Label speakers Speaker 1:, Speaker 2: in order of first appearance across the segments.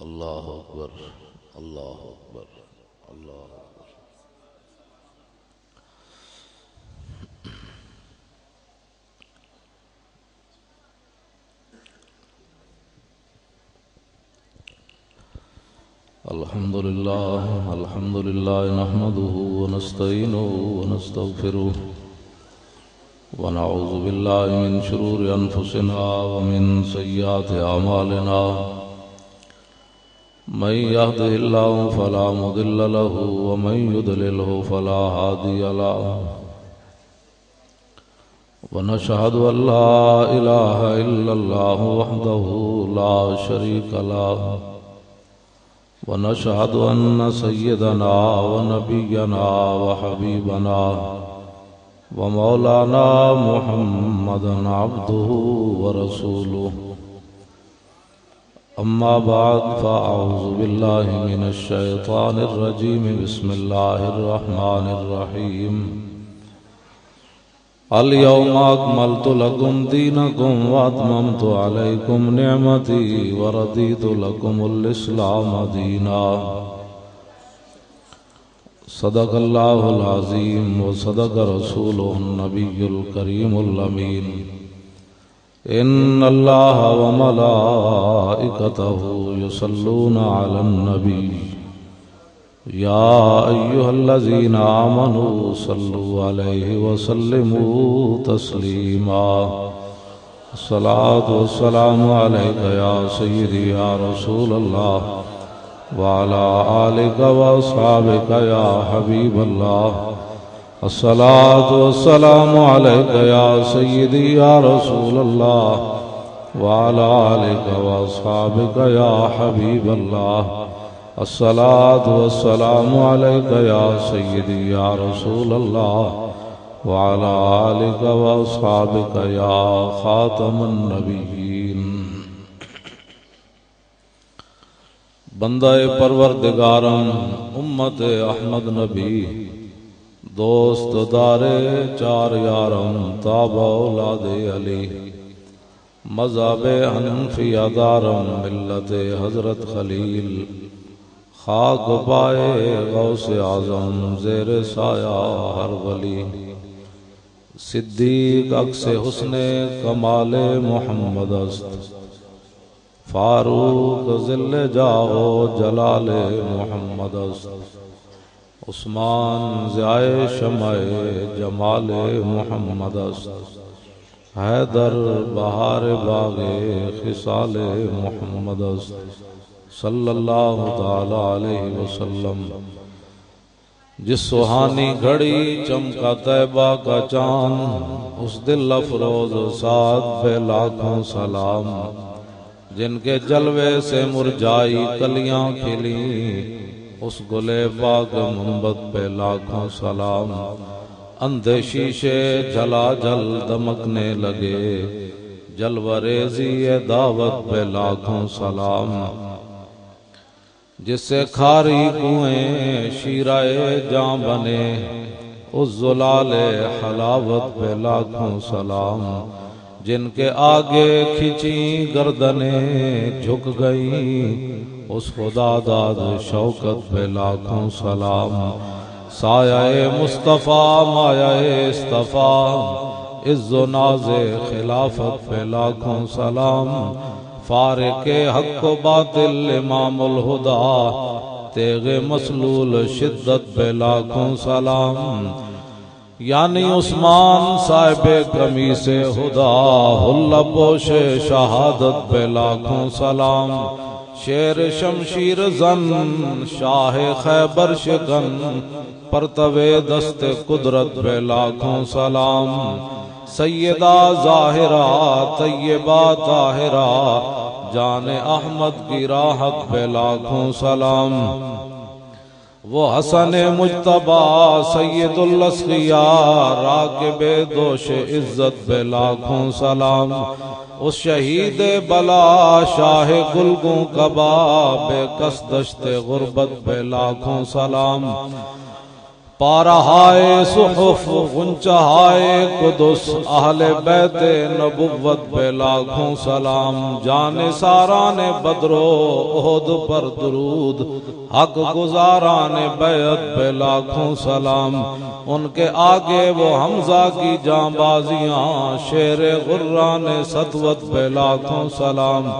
Speaker 1: اللہ اکبر اللہ اکبر اللہ اکبر۔ الحمد للہ نحمده ونستعینه ونستغفره ونعوذ باللہ من شرور انفسنا ومن سیئات اعمالنا من يهده الله فلا مضل له ومن يضلله فلا هادي له ونشهد أن لا إله إلا الله وحده لا شريك له ونشهد أن سيدنا ونبينا وحبيبنا ومولانا محمدا عبده ورسوله أما بعد فأعوذ بالله من الشيطان الرجيم بسم الله الرحمن الرحيم اليوم أكملت لكم دينكم وأتممت عليكم نعمتي ورضيت لكم الإسلام دينا صدق الله العظيم وصدق رسوله النبي الكريم الأمين إن الله وملائكته يصلون على النبي يا أيها الذين آمنوا صلوا عليه وسلموا تسليما الصلاة والسلام عليك يا سيدي يا رسول الله وعلى آلك وأصحابك يا حبيب الله الصلاة والسلام عليك يا سيدي يا رسول الله وعلى آلك وأصحابك يا حبيب الله الصلاة والسلام عليك يا سيدي يا رسول الله وعلى آلك وأصحابك يا خاتم النبيين۔ بندہ پروردگارم امت احمد نبی دوست دارے چار یارم تابع اولاد علی مذہب حنفیہ دارم ملت حضرت خلیل خاک پائے غوث اعظم زیر سایہ ہر ولی صدیق عکس حسن کمال محمد است فاروق ذل جاہ جلال محمد است عثمان ضیائے شمع جمال محمد است حیدر بہار باغ خصال محمد است صلی اللہ تعالی علیہ وسلم۔ جس سہانی گھڑی چمکا طیبہ کا چاند اس دل افروز سعد پہ لاکھوں سلام جن کے جلوے سے مرجائی کلیاں کھلی اس گلے پاک منبت پہ لاکھوں سلام اندھے شیشے جلا جل دمکنے لگے جلوہ ریزی دعوت پہ لاکھوں سلام جس سے کھاری کنویں شیرائے جاں بنے اس زلال حلاوت پہ لاکھوں سلام جن کے آگے کھچی گردنیں جھک گئیں اس خدا داد شوکت پہ لاکھوں سلام سایہ مصطفیٰ مایہ اصطفیٰ عز و ناز خلافت پہ لاکھوں سلام فارق حق و باطل امام الہدا تیغ مسلول شدت پہ لاکھوں سلام یعنی عثمان صاحب قمیص خدا حلہ پوش شہادت پہ لاکھوں سلام شیر شمشیر زن شاہ خیبر شکن پرتوے دست قدرت پہ لاکھوں سلام سیدہ ظاہرہ طیبہ طاہرہ جان احمد کی راحت پہ لاکھوں سلام وہ حسن مجتبہ سید الاسقیاء راکب دوش عزت پہ لاکھوں سلام اس شہید بلا شاہ گلگوں کبا بے کس دشت غربت پہ لاکھوں سلام پارہائے صحف غنچہائے قدس اہل بیت نبوت پہ لاکھوں سلام، جان ساران بدر و احد پر درود، حق گزاران بیعت پہ لاکھوں سلام، ان کے آگے وہ حمزہ کی جانبازیاں، شیر غران سطوت پہ لاکھوں سلام،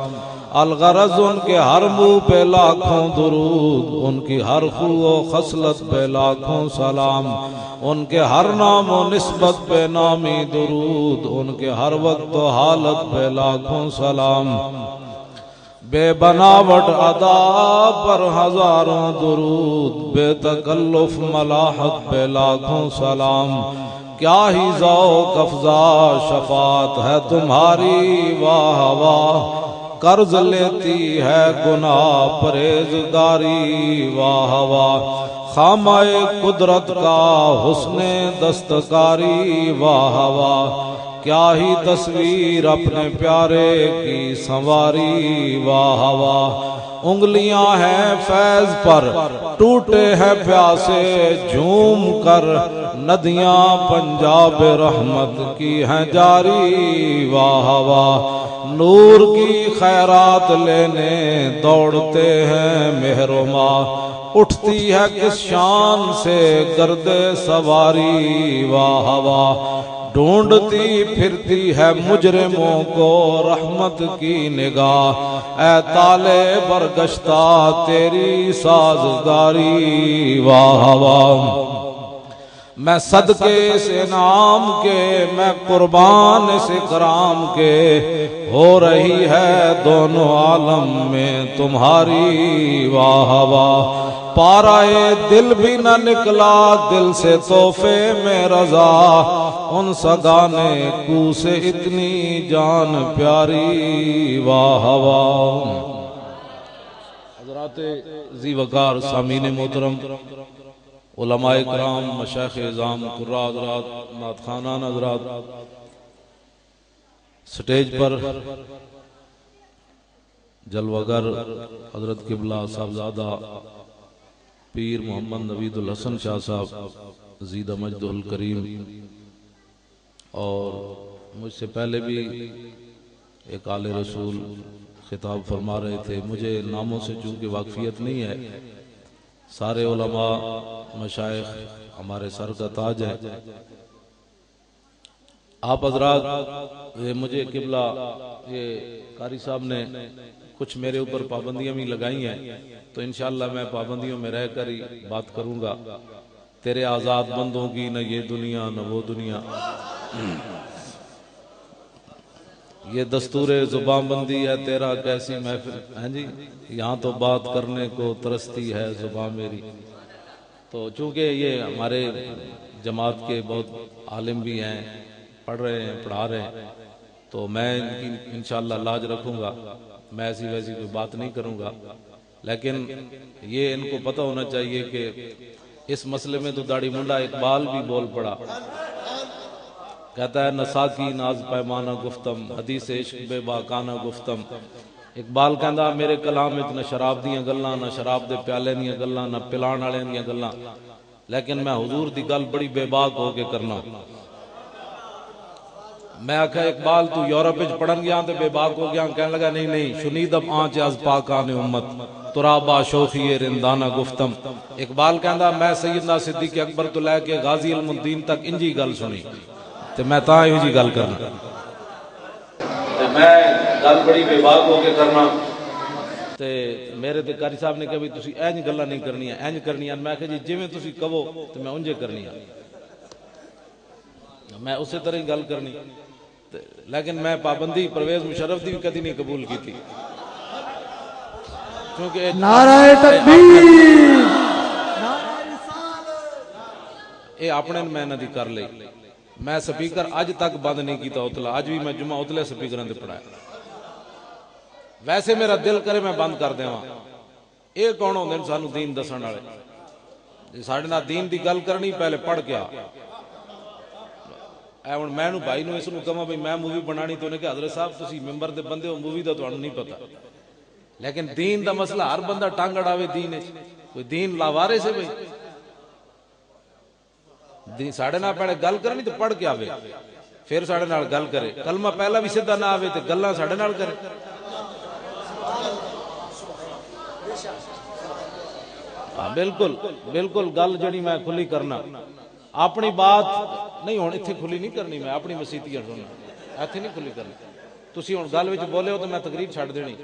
Speaker 1: الغرض ان کے ہر منہ پہ لاکھوں درود، ان کی ہر خو و خصلت پہ لاکھوں سلام، ان کے ہر نام و نسبت پہ نامی درود، ان کے ہر وقت و حالت پہ لاکھوں سلام، بے بناوٹ ادا پر ہزاروں درود، بے تکلف ملاحت پہ لاکھوں سلام، کیا ہی ذوق افزا شفاعت ہے تمہاری، واہ واہ قرض لیتی ہے گناہ پرہیزگاری، واہ واہ خامہ قدرت کا حسن دستکاری، واہ واہ کیا ہی تصویر اپنے پیارے کی سنواری، واہ واہ انگلیاں ہیں فیض پر ٹوٹے ہیں پیاسے، جھوم کر ندیاں پنجاب رحمت کی ہیں جاری، واہ واہ نور کی خیرات لینے دوڑتے ہیں مہرما، اٹھتی ہے کس شان سے گرد سواری، واہ واہ ڈھونڈتی پھرتی ہے مجرموں کو رحمت کی نگاہ، اے تالے برگشتہ تیری سازگاری، واہ واہ میں صدقے سے نام کے، میں قربان سے کرام کے، ہو رہی ہے دونوں عالم میں تمہاری، واہ واہ پارائے دل بھی نہ نکلا دل سے تحفے میں رضا، ان سگانے کو سے اتنی جان پیاری، واہ واہ حضرات ذی وقار سامعین محترم، علماء کرام، مشائخ اعظام، قراء حضرات، نعت خوانان حضرات، سٹیج پر جلوگر حضرت قبلہ صاحبزادہ پیر محمد نوید الحسن شاہ صاحب زیدہ مجدہ الکریم، اور مجھ سے پہلے بھی ایک آل رسول خطاب فرما رہے تھے، مجھے ناموں سے چونکہ واقفیت نہیں ہے، سارے علماء مشائخ ہمارے سر کا تاج ہے، آپ حضرات یہ مجھے قبلہ یہ قاری صاحب نے کچھ میرے اوپر پابندیاں بھی لگائی ہیں، تو انشاءاللہ میں پابندیوں میں رہ کر ہی بات کروں گا، تیرے آزاد بندوں کی نہ یہ دنیا نہ وہ دنیا، یہ دستور زبان بندی ہے تیرا کیسی محفل ہیں جی، یہاں تو بات کرنے کو ترستی ہے زبان میری، تو چونکہ یہ ہمارے جماعت کے بہت عالم بھی ہیں، پڑھ رہے ہیں پڑھا رہے ہیں، تو میں ان کی انشاءاللہ لاج رکھوں گا، میں ایسی ویسی کوئی بات نہیں کروں گا، لیکن یہ ان کو پتہ ہونا چاہیے کہ اس مسئلے میں تو داڑھی منڈا اقبال بھی بول پڑا، کہتا ہے نساکی ناز پیمانہ گفتم، حدیث عشق بے باکانہ گفتم، اقبال کہندا میرے کلام وچ نہ شراب دیاں گلاں، نہ شراب دے پیالے دیاں گلاں، نہ پلان والے دیاں گلاں، لیکن میں حضور دی گل بڑی بے باک ہو کے کرنا، میں آکھا اقبال تو یورپ وچ پڑھن گیا تے بے باک ہو گیا، کہنے لگا نہیں نہیں شنیدم آنچ از پاکان امت ترابا شوخی رندانہ گفتم، اقبال کہندا میں سیدنا صدیق اکبر تو لے کے غازی علم الدین تک انجی گل سنی تے میں تاں ہی جی گل کرنا، تے میں گل بڑی بے باک ہو کے کرنا، تے میرے تے قاری صاحب نے کہا بھی تسی اینج گلاں نہیں کرنیاں اینج کرنیاں، میں کہا جی جویں تسی کہو تے میں انجے کرنیاں، میں اسی طرح ہی گل کرنی، لیکن میں پابندی پرویز مشرف دی بھی کدی نہیں قبول کی تھی، کیونکہ
Speaker 2: نعرہ تکبیر،
Speaker 1: اے اپنے میں نہ دی کر لئی، میں سپیکر اج تک بند نہیں کیتا اتلا، اج بھی میں جمعہ اتلے سپیکراں تے پڑھایا، ویسے میرا دل کرے میں بند کر دیواں، اے کون ہوندے سانو دین دسن والے، ساڈے نال دین دی گل کرنی پہلے پڑھ کے آ، اے ہن میں نو بھائی نو اس نو کہاں بھئی میں مووی بنانی، تو نے کہ حضرت صاحب تسی ممبر دے بندے ہو، مووی دا تانوں نہیں پتہ، لیکن دین دا مسئلہ ہر بندہ ٹانگ اڑاوے دین ہے، کوئی دین لاوارے سے بھئی، ساڑھے نال پہلے گل کرنی تو پڑھ کے آوے پھر ساڑھے نال گل کرے، کلمہ پہلا بھی سیدھا نہ آوے تو گلاں ساڑھے نال کرے۔ بالکل بالکل گل جڑی میں کھلی کرنا اپنی بات نہیں ہون اتھے کھلی نہیں کرنی، میں اپنی مسیتیاں سننا ایتھے نہیں کھلی کرنی۔ تسی ہن گل وچ بولے ہو تو میں تقریر چھڈ دینی،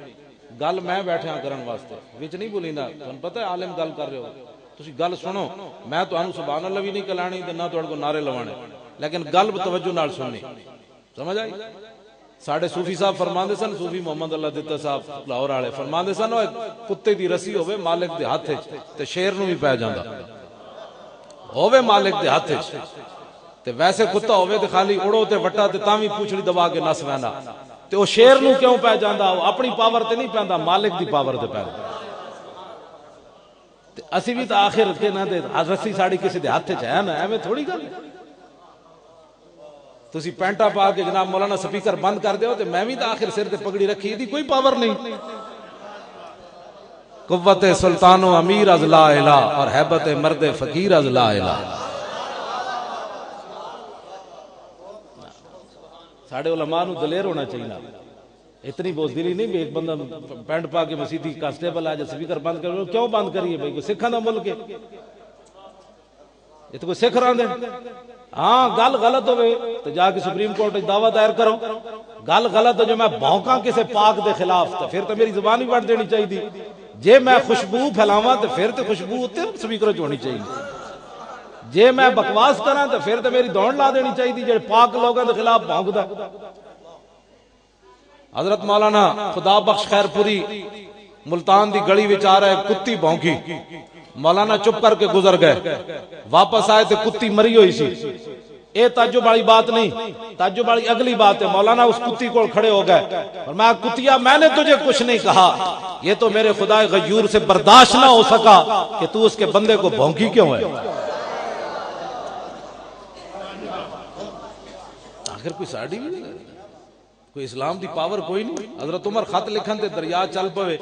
Speaker 1: گل میں بیٹھا کرن واسطے وچ نہیں بولیندا۔ تھانوں پتہ ہے عالم گل کر رہے ہو، تسی گل سنو، میں تانوں سبحان اللہ بھی نہیں کلانی تے نہ تہاڈے کو نعرے لوانے، لیکن گل توجہ نال سننی، سمجھ آئی؟ ساڈے صوفی صاحب فرماندے سن، صوفی محمد اللہ دتا صاحب لاہور والے فرماندے سن، کتے دی رسی ہوے مالک دے ہاتھ وچ تے شیر نوں بھی پے جاندا ہوے مالک دے ہاتھ وچ، تے ویسے کتا ہوے تے خالی اڑو تے وٹا تے تاں وی پوچھڑی دبا کے نس ویندا، تے او شیر نوں کیوں پے جاندا؟ او اپنی پاور تے نہیں پیندا، مالک دی پاور تے پیندا۔ تے اسی بھی تے آخر کے نہ تے رسی ساڈی کسی دے ہاتھ وچ ہے نا، ایویں تھوڑی گل۔ تسی پینٹا پا کے جناب مولانا سپیکر بند کر دیو تے میں بھی تے آخر سر تے پگڑی رکھی دی کوئی پاور نہیں۔ قوت سلطان و امیر از لا الہ اور ہیبت مرد فقیر از لا الہ۔ ساڑھے علماء نو دلیر ہونا چاہیے، اتنی بوزدلی نہیں بھی ایک بندہ پینٹ پا کے مسیدی کانسٹیبل آ جائے سپیکر بند کر، کیوں بند کریے بھائی؟ کوئی سکھاں دا ملک ہے، یہ تو کوئی سکھ رہا دے۔ ہاں گل غلط ہوئے تو جا کے سپریم کورٹ دعویٰ دائر کرو، گل غلط ہو جو میں بھونکاں کسے پاک دے خلاف تو پھر تو میری زبان ہی وٹ دینی چاہیے دی، جے میں خوشبو پھیلاواں تو پھر تو خوشبو اتنے سپیکر ہونی چاہیے، جے میں بکواس کراں تو پھر تو میری دوڑ لا دینی چاہیے دی، جے پاک لوگوں دے خلاف بھونک دا۔ حضرت مولانا خدا بخش خیر پوری ملتان دی گلی وچ آ رہا ہے، کتی بھونکی، مولانا چپ کر کے گزر گئے، واپس آئے تو کتی مری ہوئی سی۔ اے تعجب والی بات نہیں، تعجب والی اگلی بات ہے، مولانا اس کتی کو کھڑے ہو گئے اور میں کتیا میں نے تجھے کچھ نہیں کہا، یہ تو میرے خدا غیور سے برداشت نہ ہو سکا کہ تو اس کے بندے کو بھونکی کیوں ہے۔ آخر کوئی ساڑی بھی نہیں، کوئی اسلام دی پاور کوئی نہیں۔ حضرت عمر خط لکھن تے دریا چل پوے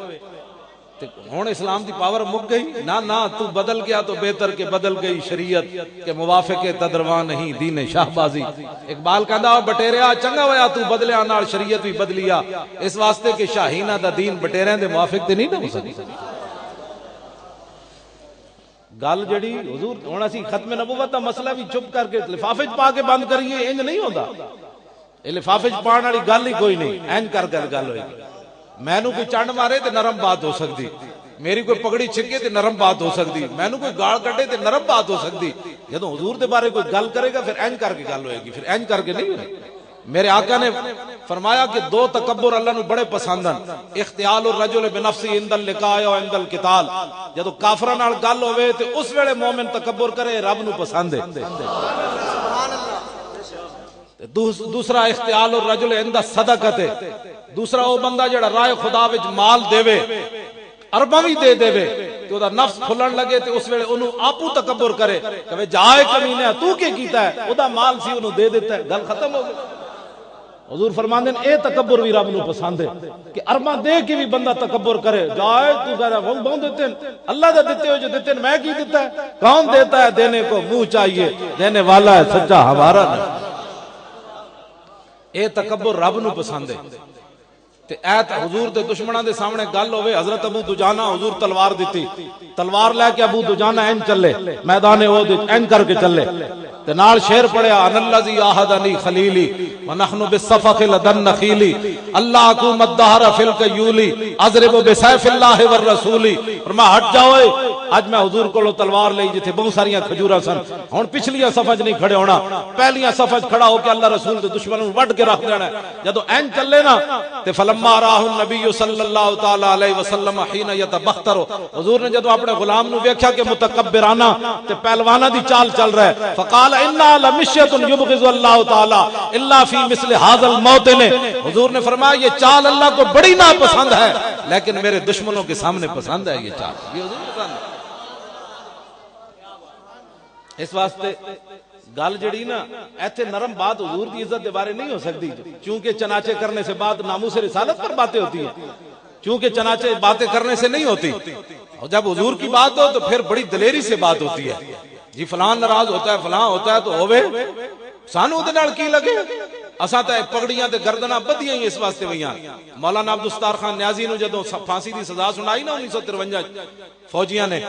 Speaker 1: ہون اسلام دی پاور مک گئی، نہ تو بدل گیا تو بہتر کہ بدل گئی شریعت کے موافق تدرواں نہیں دین شاہبازی۔ اقبال کہندا بٹیریا چنگا ہویا تو بدلیا نال شریعت بھی بدلیا، اس واسطے کہ شاہینہ دا دین بٹیریاں دے موافق تے نہیں نہ ہو سکی۔ گل جڑی حضور ہن اسی ختم نبوت دا مسئلہ بھی چپ کر کے لفافے چ پا کے بند کریے، انج نہیں ہوندا۔ اے لفافے چ پان والی گل ہی کوئی نہیں، انج کر گل ہوئے گی۔ میں نو کوئی چنڈ مارے تے نرم بات ہو سکتی، میری کوئی پگڑی چھکے تے نرم بات ہو سکتی، میں نو کوئی گال کٹے تے نرم بات ہو سکتی، جدوں حضور دے بارے کوئی گل کرے گا پھر انج کر کے گل ہوئے گی، پھر انج کر کے نہیں ہوئے۔ میرے آقا نے فرمایا کہ دو تکبر اللہ نو بڑے پسند ہیں، اختیال الرجل بنفسی عند اللقاء و عند القتال، جدوں کافراں نال گل ہوے تے اس ویلے مومن تکبر کرے، رب نو پسند ہے۔ دوسرا اختیال الرجل عند الصدقۃ، دوسرا وہ بندہ جڑا راہ خدا وچ مال دے ارباں بھی دے تے دا نفس کھلن لگے تے اس ویلے اونوں آپو تکبر کرے کہ جائے کمینے تو کی کیتا ہے، او دا مال سی اونوں دے دیتا ہے، گل ختم ہو گئی۔ حضور فرماندے اے تکبر بھی رب نو پسند ہے کہ ارباں دے کے بھی بندہ تکبر کرے، جائے تو کہہ رہا وہ دیتے ہیں اللہ دا دیتے ہو جو دیتے ہیں، میں کی دیتا ہے؟ کون دیتا ہے؟ دینے کو منہ چاہیے، دینے والا ہے سچا ہمارا نہیں۔ اے تکبر رب نو پسند ہے۔ تے ایت حضور دے دشمناں دے سامنے گل ہوئے، حضرت ابو دجانہ حضور تلوار دیتی، تلوار لے کے ابو دجانہ این چلے میدان احد این کر کے چلے تے نال شعر پڑھیا، ان الذی عاہدنی خلیلی ونحن بالصفق لدن نخیلی اللہ اقوم الدہر فی القیولی اضرب بسیف اللہ والرسول۔ فرما ہٹ جاؤ، اج میں حضور کو تلوار لئی جتھے بہت ساریاں کھجوراں سن، ہن پچھلیاں صفحہ نہیں کھڑے ہونا، پہلیاں صفحہ کھڑا ہو کے اللہ رسول دے دشمنوں نوں وڈ کے رکھ دینا ہے۔ جدوں این چلے نا تے فلما راہ النبی صلی اللہ تعالی علیہ وسلم حین یتبختر، حضور نے جدوں اپنے غلام نو ویکھیا کہ متکبرانہ تے پہلوانہ دی چال چل رہا ہے، فقال انا لمشیۃ یبغض اللہ تعالی الا فی مثل ھذا الموطن، حضور نے فرمایا یہ چال اللہ کو بڑی ناپسند ہے لیکن میرے دشمنوں کے سامنے پسند ہے یہ چال، یہ حضور پسند ہے۔ اس واسطے گل جڑی نا ایتھے نرم بات حضور دی عزت دے بارے نہیں ہو سکتی، چونکہ چناچے کرنے سے بات ناموس رسالت پر باتیں ہوتی ہیں، چونکہ چناچے باتیں کرنے سے نہیں ہوتی، اور جب حضور کی بات ہو تو پھر بڑی دلیری سے بات ہوتی ہے۔ جی فلاں ناراض ہوتا ہے فلاں ہوتا ہے تو ہوے سانو دے نال کی لگے اساں تے پگڑیاں تے گردناں بدیاں ہی اس واسطے ہویاں مولانا عبدالستار خان نیازی نو جدوں پھانسی دی سزا سنائی نا 1953 فوجیاں نے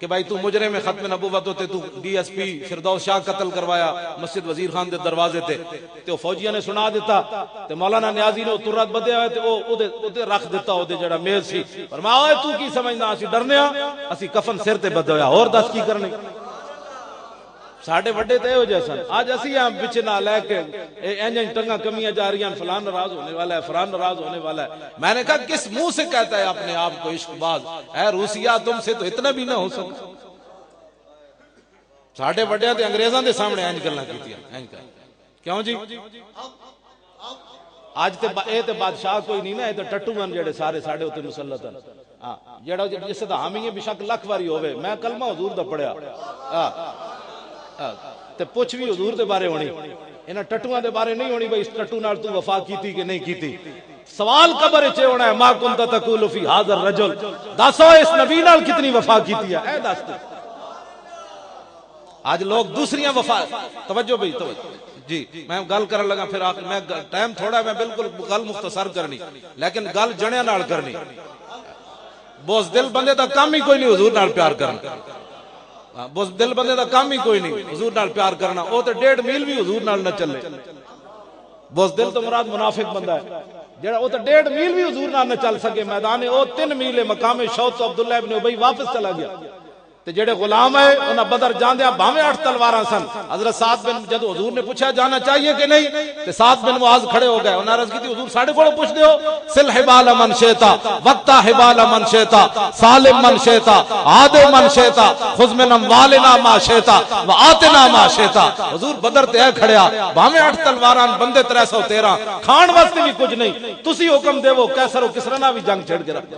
Speaker 1: کہ بھائی تو مجرم میں ختم نبوت ہوتے تو ڈی ایس پی فردوس شاہ قتل کروایا مسجد وزیر خان دے دروازے تے تے فوجیاں نے سنا دیتا تے مولانا نیازی نے ترت بدیا ہوئے تے او تے رکھ دیتا او دے جڑا میز سی فرمایا اوے تو کی سمجھدا اسی ڈرنے ہاں اسی کفن سر تے بدیا ہویا اور دس کی کرنے ساڈے وڈے تے ہو جیسا آج اسی ہم وچ نہ لے کے انج ٹنگاں کمیاں جا رہی ہیں فلان ناراض ہونے والا ہے فران ناراض ہونے والا ہے میں نے کہا کس منہ سے کہتا ہے اپنے آپ کو عشق باز اے روسیا تم سے تو اتنا بھی نہ ہو سکتا ساڈے وڈیاں تے انگریزاں دے سامنے انج گلاں کیتیاں انج کیوں جی آج تے اے تے بادشاہ کوئی نہیں نا اے تے ٹٹو من جڑے سارے ساڈے اوتے مسلط ہیں ہاں جڑا جس دا حامی ہے بے شک لاکھ واری ہوے میں کلمہ حضور دا پڑھیا ہاں تے پوچھ بھی حضور دے بارے ہونی انہاں ٹٹوؤں دے بارے نہیں ہونی بھئی اس ٹٹو نال تو وفا کیتی کہ نہیں کیتی سوال قبر وچ ہونا ہے ما کنت تقول فی ھذا الرجل دسو اس نبی نال کتنی وفا کیتی ہے اے دس آج لوگ دوسریاں وفا توجہ بھئی توجہ جی میں گل کرن لگا پھر آخر میں ٹائم تھوڑا میں بالکل گل مختصر کرنی لیکن گل جڑیاں نال کرنی بوز دل بندے دا کام ہی کوئی نہیں حضور نال پیار کرنا بس دل بندے دا کام ہی کوئی نہیں حضور نال پیار کرنا او تے 1.5 میل بھی حضور نال نہ چلے بس دل تو مراد منافق بندہ ہے جڑا او تے 1.5 میل بھی حضور نال نہ چل سکے میدان او 3 میل مقام شوت تو عبداللہ ابن ابی واپس چلا گیا تے جڑے غلام ہے انہاں بدر جاندیاں بھاویں 8 تلواراں سن حضرت سعد بن جد حضور نے پوچھا جانا چاہیے کہ نہیں تے سعد بن معاذ کھڑے ہو گئے انہاں عرض کی تھی حضور ساڈے کول پوچھ دیو سل حبال من شیتا وقتا حبال من شیتا سالم من شیتا عاد من شیتا خذ من اموالنا ما شیتا وآتنا ما شیتا حضور بدر تے اے کھڑیا بھاویں 8 تلواراں بندے 313 کھان واسطے بھی کچھ نہیں تسی حکم دیو کیسر و کسرا نال بھی جنگ چھڑ کے رکھ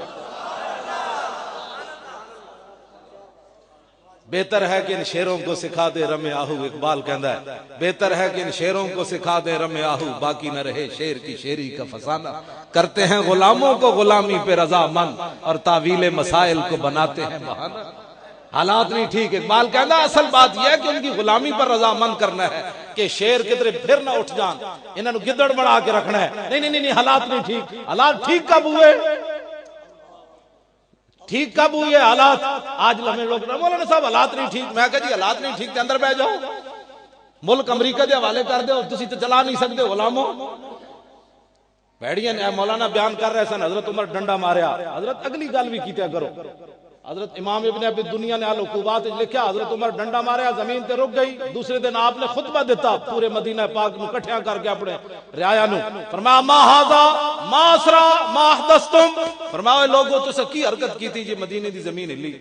Speaker 1: بہتر ہے کہ ان شیروں کو سکھا دے رمے آہو اقبال کہندا ہے بہتر ہے کہ ان شیروں کو سکھا دے رمے آہو باقی نہ رہے شیر کی شیری کا فسانہ کرتے ہیں غلاموں کو غلامی پہ رضا مند اور تعویل مسائل کو بناتے ہیں بہانہ حالات نہیں ٹھیک اقبال کہندا اصل بات یہ ہے کہ ان کی غلامی پر رضا مند کرنا ہے کہ شیر کدھر پھر نہ اٹھ جان انہاں نو گدڑ بنا کے رکھنا ہے نہیں حالات نہیں ٹھیک حالات ٹھیک کب ہوئے ٹھیک کب ہوئی ہے حالات آج لمحے لوگ مولانا صاحب حالات نہیں ٹھیک میں کہا جی حالات نہیں ٹھیک تے اندر بیٹھ جاؤ ملک امریکہ دے حوالے کر دے تسی تے چلا نہیں سکتے غلاموں بیڑیاں مولانا بیان کر رہے سن حضرت عمر ڈنڈا ماریا حضرت اگلی گل بھی کیتے کرو حضرت امام ابن ابی دنیا نے العقوبات لکھا حضرت عمر ڈنڈا ماریا زمین تے رک گئی دوسرے دن آپ نے خطبہ دیتا پورے مدینہ پاک نو کٹھیاں کر کے اپنے رعایا نو فرمایا ما ھذا ما اسرا ما احدثتم فرمایا لوگوں تو سکی حرکت کی تھی جی مدینے دی زمین ہلی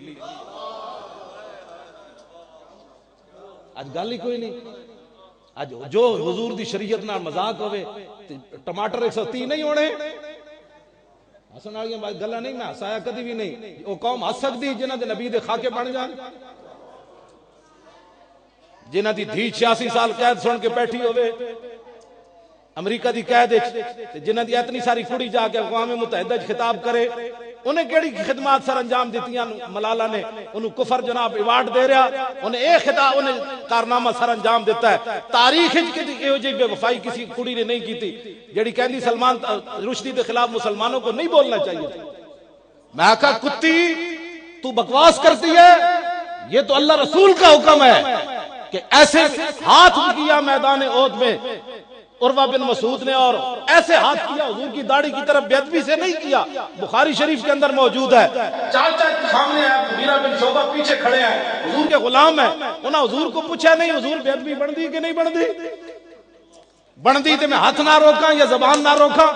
Speaker 1: آج گل ہی کوئی نہیں آج جو حضور دی شریعت نال مذاق ہوئے ٹماٹر 130 نہیں ہونے حسن آگیا گلہ نہیں میں ہسایا کدی بھی نہیں وہ قوم ہس سکتی جنہ دے نبی دے خاکے بن جان جنہ دی دھی 86 سال قید سن کے بیٹھی ہوئے امریکہ دی قید جنہ دی اتنی ساری کڑی جا کے اقوام متحدہ خطاب کرے انہیں کیڑی خدمات سر انجام دیتیاں ملالہ نے انہوں کفر جناب ایوارڈ دے رہا انہیں ایک خطاب انہیں کارنامہ سر انجام دیتا ہے تاریخ جی بے وفائی کسی کڑی نے نہیں کی تھی جیڑی کہندی سلمان رشدی کے خلاف مسلمانوں کو نہیں بولنا چاہیے میں کہا کتی تو بکواس کرتی ہے یہ تو اللہ رسول کا حکم ہے کہ ایسے ہاتھ کیا میدان احد میں عروہ بن مسعود نے اور ایسے ہاتھ کیا حضور کی داڑھی کی طرف بے ادبی سے نہیں کیا بخاری شریف کے اندر موجود ہے چاچا سامنے ہے مغیرہ بن شعبہ پیچھے کھڑے ہیں حضور کے غلام ہیں انہاں حضور کو پوچھا نہیں حضور بے ادبی بن دی کہ نہیں بن دی بن دی تے میں ہاتھ نہ روکاں یا زبان نہ روکاں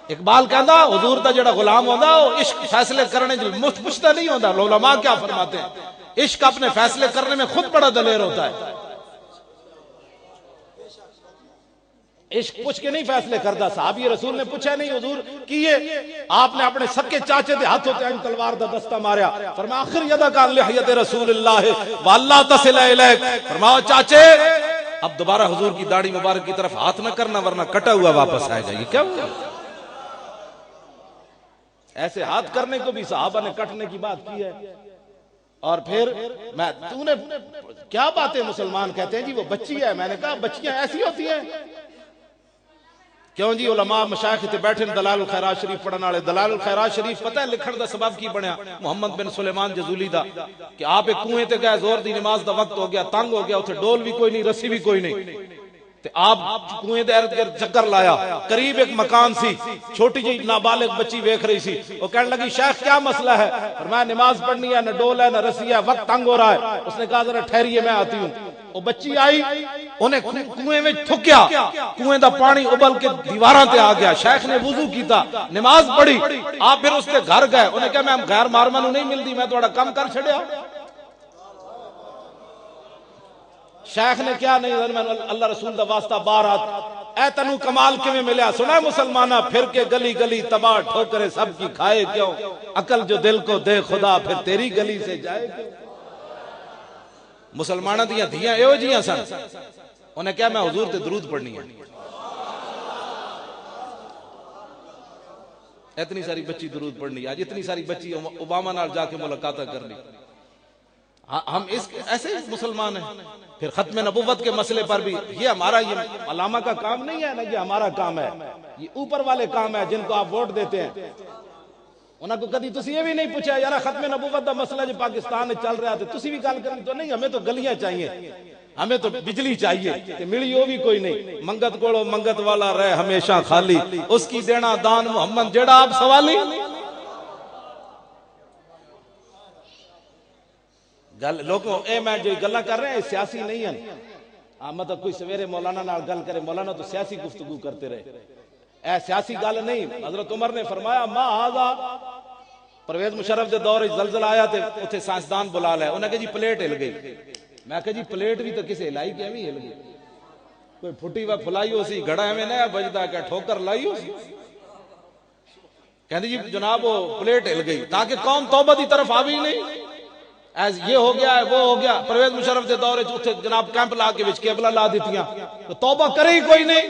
Speaker 1: اقبال کہندا حضور دا جڑا غلام ہوندا وہ عشق فیصلے کرنے جو مفت نہیں ہوندا علماء کیا فرماتے ہیں عشق اپنے فیصلے کرنے میں خود بڑا دلیر ہوتا ہے عشق پوچھ کے نہیں فیصلے کرتا صحابی رسول نے پوچھا نہیں حضور کیے آپ نے اپنے سکے چاچے دے ہاتھوں تے تلوار دا دستہ ماریا فرمایا آخر یدا کا لحیت رسول اللہ واللہ تصل الیک فرمایا چاچے اب دوبارہ حضور کی داڑھی مبارک کی طرف ہاتھ نہ کرنا ورنہ کٹا ہوا واپس آئے گا یہ کیا ہوا ایسے ہاتھ کرنے کو بھی صحابہ نے کٹنے کی بات کی ہے
Speaker 3: اور پھر تو نے کیا باتیں مسلمان کہتے ہیں جی وہ بچی ہے. میں نے کہا بچیاں ایسی ہوتی ہیں کیوں جی؟ علماء مشائخ تے بیٹھے دلال الخیرات شریف پڑھن والے. دلال الخیرات شریف پتہ ہے لکھن دا سبب کی بنیا؟ محمد بن سلیمان جزولی دا کہ آپ ایک کنویں تے گئے, زور دی نماز دا وقت ہو گیا, تنگ ہو گیا, اتھے ڈول بھی کوئی نہیں, رسی بھی کوئی نہیں, تے آپ کنویں دے ارد گرد چکر لایا. قریب ایک مکان سی, چھوٹی جی نابالغ بچی ویکھ رہی سی. وہ کہنے لگی شیخ کیا مسئلہ ہے؟ فرمایا نماز پڑھنی ہے, نہ ڈول ہے نہ رسی ہے, وقت تنگ ہو رہا ہے. اس نے کہا ذرا ٹھہریے میں آتی ہوں. وہ بچی آئی, انہیں کنویں میں تھکیا, کنویں دا پانی ابل کے دیواراں تے آ گیا. شیخ نے وضو کیتا, نماز پڑھی. آپ پھر اس کے گھر گئے, انہیں کہا میں غیر مارمنو نہیں ملتی, میں تھوڑا کم کر چھڑیا. شیخ نے کیا نہیں, اللہ رسول دا واسطہ بارات اے تنو کمال کیویں ملیا؟ سنا مسلمانہ پھر کے گلی گلی تباہ ٹھوکرے سب کی کھائے کیوں؟ عقل جو دل کو دے خدا پھر تیری گلی سے جائے کیوں؟ مسلمانہ دیاں دھیاں ایو جیاں سن. انہیں کہا میں حضور تے درود پڑھنی ہے. اتنی ساری بچی درود پڑھنی, آج اتنی ساری بچی اوباما نال جا کے ملاقاتہ کرنی. ہم اس ایسے مسلمان ہیں. پھر ختم نبوت کے مسئلے پر بھی یہ ہمارا یہ علامہ کا کام نہیں ہے نا, یہ ہمارا کام ہے, یہ اوپر والے کام ہے جن کو آپ ووٹ دیتے ہیں. انہوں کو کدی تسی یہ بھی نہیں پوچھا یار ختم نبوت دا مسئلہ جو پاکستان میں چل رہا تھا تسی بھی گل کرنی تو نہیں, ہمیں تو گلیاں چاہیے, ہمیں تو بجلی چاہیے. ملی وہ بھی کوئی نہیں, منگت کوڑو منگت والا رہے ہمیشہ خالی, اس کی دینا دان محمد جیڑا آپ سوالی. لوگوں اے میں جو گلاں کر رہے ہیں سیاسی نہیں ہیں. مطلب کوئی سویرے مولانا نال گل کرے, مولانا تو سیاسی گفتگو کرتے رہے, اے سیاسی گل نہیں. حضرت عمر نے فرمایا ما ہاذا, پرویز مشرف دے دور زلزلہ آیا تے اتھے سائنسدان بلا لے. انہاں کہا جی پلیٹ ہل گئی. میں کہا جی پلیٹ بھی تو کسے ہلائی کہ ایویں ہل گئی, کوئی پھٹی و پھلائی ہو سی, گھڑا ایویں نہ بجدا کہ ٹھوکر لائی ہو سی. کہندے جی جناب وہ پلیٹ ہل گئی تاکہ قوم توبہ دی طرف آوی نہیں. ایز یہ ہو گیا ہے وہ ہو گیا. پرویز مشرف دے دور اتھے جناب کیمپ لا کے وچ کیبلا لا دیتیاں, تو توبہ کرے ہی کوئی نہیں.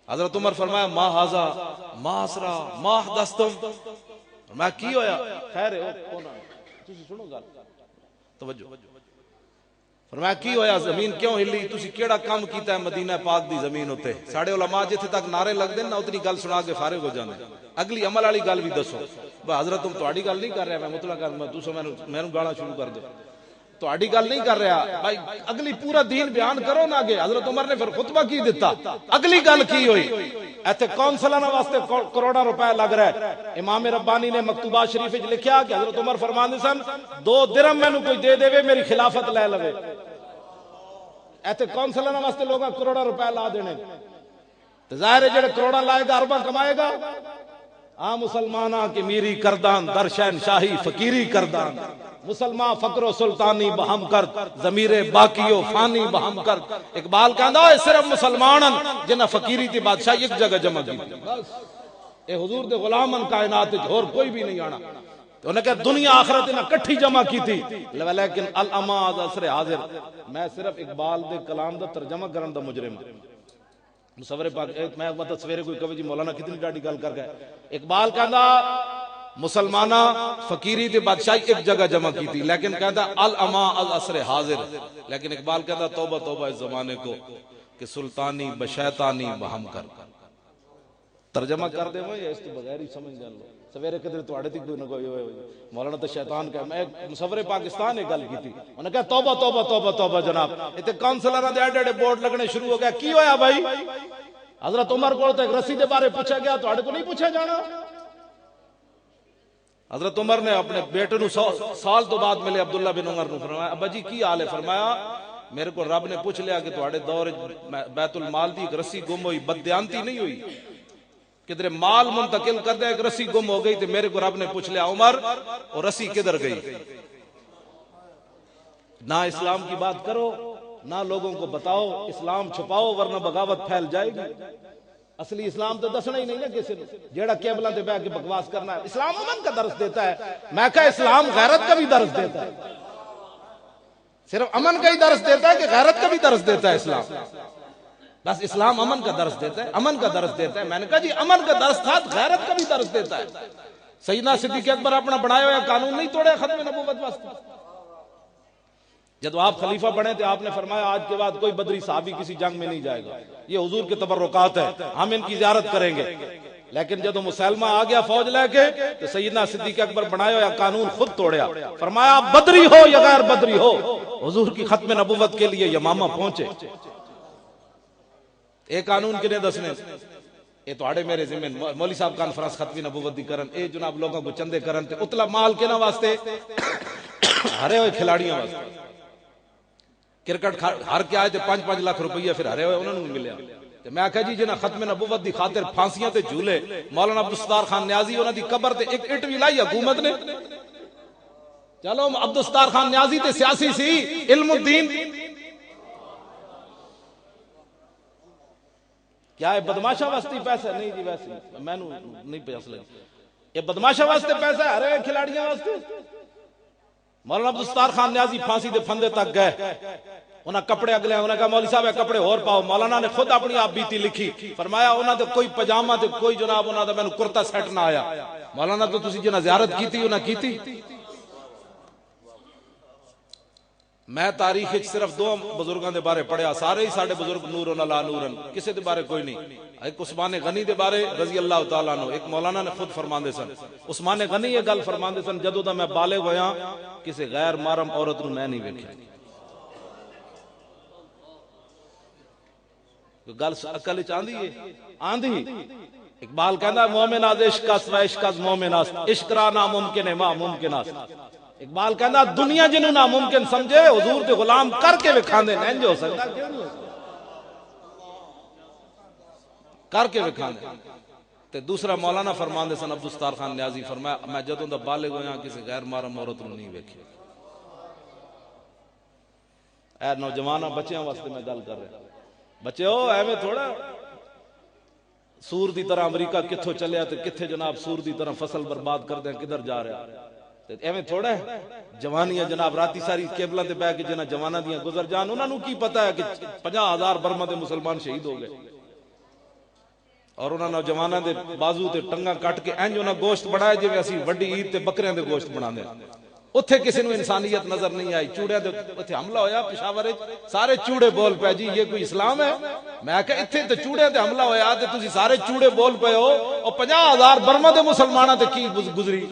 Speaker 3: حضرت عمر فرمایا ما ہاذا ما اسرا ما حدثتم. میں کی ہویا خیر ہے کون تسی سنو گل توجہ. فرمایا کی ہویا, زمین کیوں ہلی, تسی کیڑا کام کیتا ہے مدینہ پاک دی زمین ہوتے؟ ساڑے علماء جتھے تک نعرے لگ دیں نا اتنی گل سنا کے فارغ ہو جانے, اگلی عمل والی گل بھی دسو. حضرت تم تہاڈی گل نہیں کر رہا, میں مطلق کر تسو مینوں گالا شروع کر دو, تہاڈی گل نہیں کر رہا بھائی, اگلی پورا دین بیان کرو نا آگے. حضرت عمر نے پھر خطبہ کی دیتا, اگلی گل کی ہوئی ایتھے کونسلانہ واسطے کروڑا روپے لگ رہا ہے. امام ربانی نے مکتوبات شریف وچ لکھیا کہ حضرت عمر فرماندے سن 2 درہم مینوں کوئی دے دے میری خلافت لے لوے. ایتھے کونسلانہ واسطے لوگاں کروڑا روپے لا دینے, تے ظاہر ہے جڑے کروڑا لائے گا ارباں کمائے گا. مسلمانہ کی میری کردان در شہنشاہی فقیری کردان, مسلمان فقر و سلطانی بہم کرد ضمیر باقی و فانی بہم کرد. اقبال کہندا ہے صرف مسلمانن جنہ فقیری تی بادشاہی ایک جگہ جمع کی, بس اے حضور دے غلامن کائنات وچ اور کوئی بھی نہیں آنا. تو انہیں کہا دنیا آخرت انہیں کٹھی جمع کی تھی, لیکن الاما از عصر حاضر. میں صرف اقبال دے کلام دا ترجمہ کرن دا مجرم ہوں. مصور پاک میں مطلب سویرے کوئی کہے جی مولانا کتنی ڈاڈی گل کر گئے. اقبال کہندا مسلمانہ فقیری تے بادشاہی ایک جگہ جمع کی تھی, لیکن کہندا الاما از عصر حاضر. لیکن اقبال کہندا توبہ توبہ اس زمانے کو کہ سلطانی بشیطانی بہم کر. ترجمہ کر دے یا اس تو بغیر ہی سمجھ جان لو. سویرے کدھر تواڈے تے کوئی نہ کوئی مولانا تو شیطان کا. میں مصور پاکستان نے گل کیتی, انہوں نے کہا توبہ توبہ توبہ توبہ جناب. ایتھے کونسلراں دے ایڈے بورڈ لگنے شروع ہو گیا. کی ہویا بھائی؟ حضرت عمر کو تو ایک رسی دے بارے پوچھا گیا, تواڈے کو نہیں پوچھا جانا. حضرت عمر نے اپنے بیٹے نو 100 سال تو بعد ملے عبداللہ بن عمر نو. فرمایا ابا جی کی حال ہے؟ فرمایا میرے کو رب نے پوچھ لیا کہ تواڈے دور بیت المال دی ایک رسی گم ہوئی, بددیانتی نہیں ہوئی, کدھر مال منتقل کر دے, ایک رسی گم ہو گئی. تو میرے کو رب نے پوچھ لیا عمر اور رسی کدھر گئی؟ نہ اسلام کی بات کرو نہ لوگوں کو بتاؤ, اسلام چھپاؤ ورنہ بغاوت پھیل جائے گی. اصلی اسلام تو دسنا ہی نہیں نا کسی نے, جیڑا کیبلوں تے بیٹھ کے بکواس کرنا ہے. اسلام امن کا درس دیتا ہے. میں کہا اسلام غیرت کا بھی درس دیتا ہے, صرف امن کا ہی درس دیتا ہے کہ غیرت کا بھی درس دیتا ہے اسلام؟ بس اسلام امن کا درس دیتا ہے, امن کا درس دیتا ہے. میں نے کہا جی امن کا درس تھا, غیرت کا بھی درس دیتا ہے. سیدنا صدیق اکبر اپنا بنایا ہوا قانون نہیں توڑے ختم نبوت واسطے. جب آپ خلیفہ بنے تھے آپ نے فرمایا آج کے بعد کوئی بدری صحابی کسی جنگ میں نہیں جائے گا, یہ حضور کے تبرکات ہے, ہم ان کی زیارت کریں گے. لیکن جب مسلمہ آ گیا فوج لے کے تو سیدنا صدیق اکبر بنایا ہوا قانون خود توڑیا, فرمایا بدری ہو یا غیر بدری ہو حضور کی ختم نبوت کے لیے یمامہ پہنچے. ایک قانون کنے دسنے اے تواڈے میرے ذمہ مولوی صاحب کانفرنس ختم نبوت دی کرن, اے جناب لوگوں کو چندے کرن تے اتلا مال کنا واسطے ہرے ہوئے کھلاڑیاں واسطے. کرکٹ ہر کے آئے تے 5-5 لاکھ روپیہ پھر ہرے ہوئے انہوں نے ملیا. میں آکھا جی جنہ ختم نبوت دی خاطر پھانسیاں تے جھولے مولانا عبدالستار خان نیازی انہاں دی قبر تے ایک اٹ بھی لائی حکومت نے. چلو عبدالستار خان نیازی تے سیاسی سی, علم الدین کیا ہے بدماشا واسطے پیسہ نہیں جی, ویسے میں نہیں پیسہ لگا, یہ بدماشا واسطے پیسہ ہے ہرے کھلاڑیاں واسطے. مولانا عبدالستار خان نیازی پھانسی دے پھندے تک گئے, انہاں کپڑے اگلے انہاں کہا مولوی صاحب کپڑے اور پاؤ. مولانا نے خود اپنی آپ بیتی لکھی, فرمایا انہاں دے کوئی پجامہ تے کوئی جناب انہاں دا مینوں کرتا سیٹ نہ آیا. مولانا تو تسی جنہ زیارت کیتی انہاں کیتی. میں تاریخ صرف 2 بزرگاں دے بارے پڑھیا, سارے ہی ساڈے بزرگ نورن علی نورن, کسے دے بارے کوئی نہیں. ایک عثمان غنی دے بارے رضی اللہ تعالیٰ عنہ, ایک مولانا نے خود فرماندے سن. عثمان غنی یہ گل فرماندے سن جدوں دا میں بالغ ہویا کسے غیر محرم عورت نو میں نہیں ویکھیا. گل عقل وچ آندی ہے آندھی. اقبال کہندا مومن از عشق است و عشق از مومن است, عشق را ناممکن ہے ما ممکن است. اقبال کہندا دنیا جنوں ناممکن سمجھے حضور دے غلام کر کے وکھاندے نے, انج ہو سکدا کر کے وکھاندے. تے دوسرا مولانا فرماندے سن عبدالستار خان نیازی, فرمایا میں جدوں دا بالغ ہویا کسی غیر محرم عورت نوں نہیں ویکھیا. اے نوجواناں بچیاں واسطے میں گل کر رہا. بچے ہو ایویں تھوڑا سور دی طرح امریکہ کتھوں چلیا تے کتھے جناب سور دی طرح فصل برباد کر دیں کدھر جا رہا. ایویں تھوڑا ہے جوانیاں جناب راتی ساری کیبلاں تے بیٹھ کے جنہ جواناں دیاں گزر جان, انہاں نوں کی پتہ ہے کہ 50,000 برما دے مسلمان شہید ہو گئے اور انہاں نوجواناں دے بازو تے ٹنگاں کٹ کے انج انہاں گوشت بنایا جویں اسی وڈی عید تے بکریاں دے گوشت بناندے. اتھے کسی نو انسانیت نظر نہیں آئی. چوڑے دے اتھے حملہ ہویا پشاور وچ, سارے چوڑے بول پے جی یہ کوئی اسلام ہے. میں کہ اتھے تے چوڑے تے حملہ ہویا تے تسی سارے چوڑے بول پے ہو, اور 50,000 برما دے مسلماناں تے کی گزری.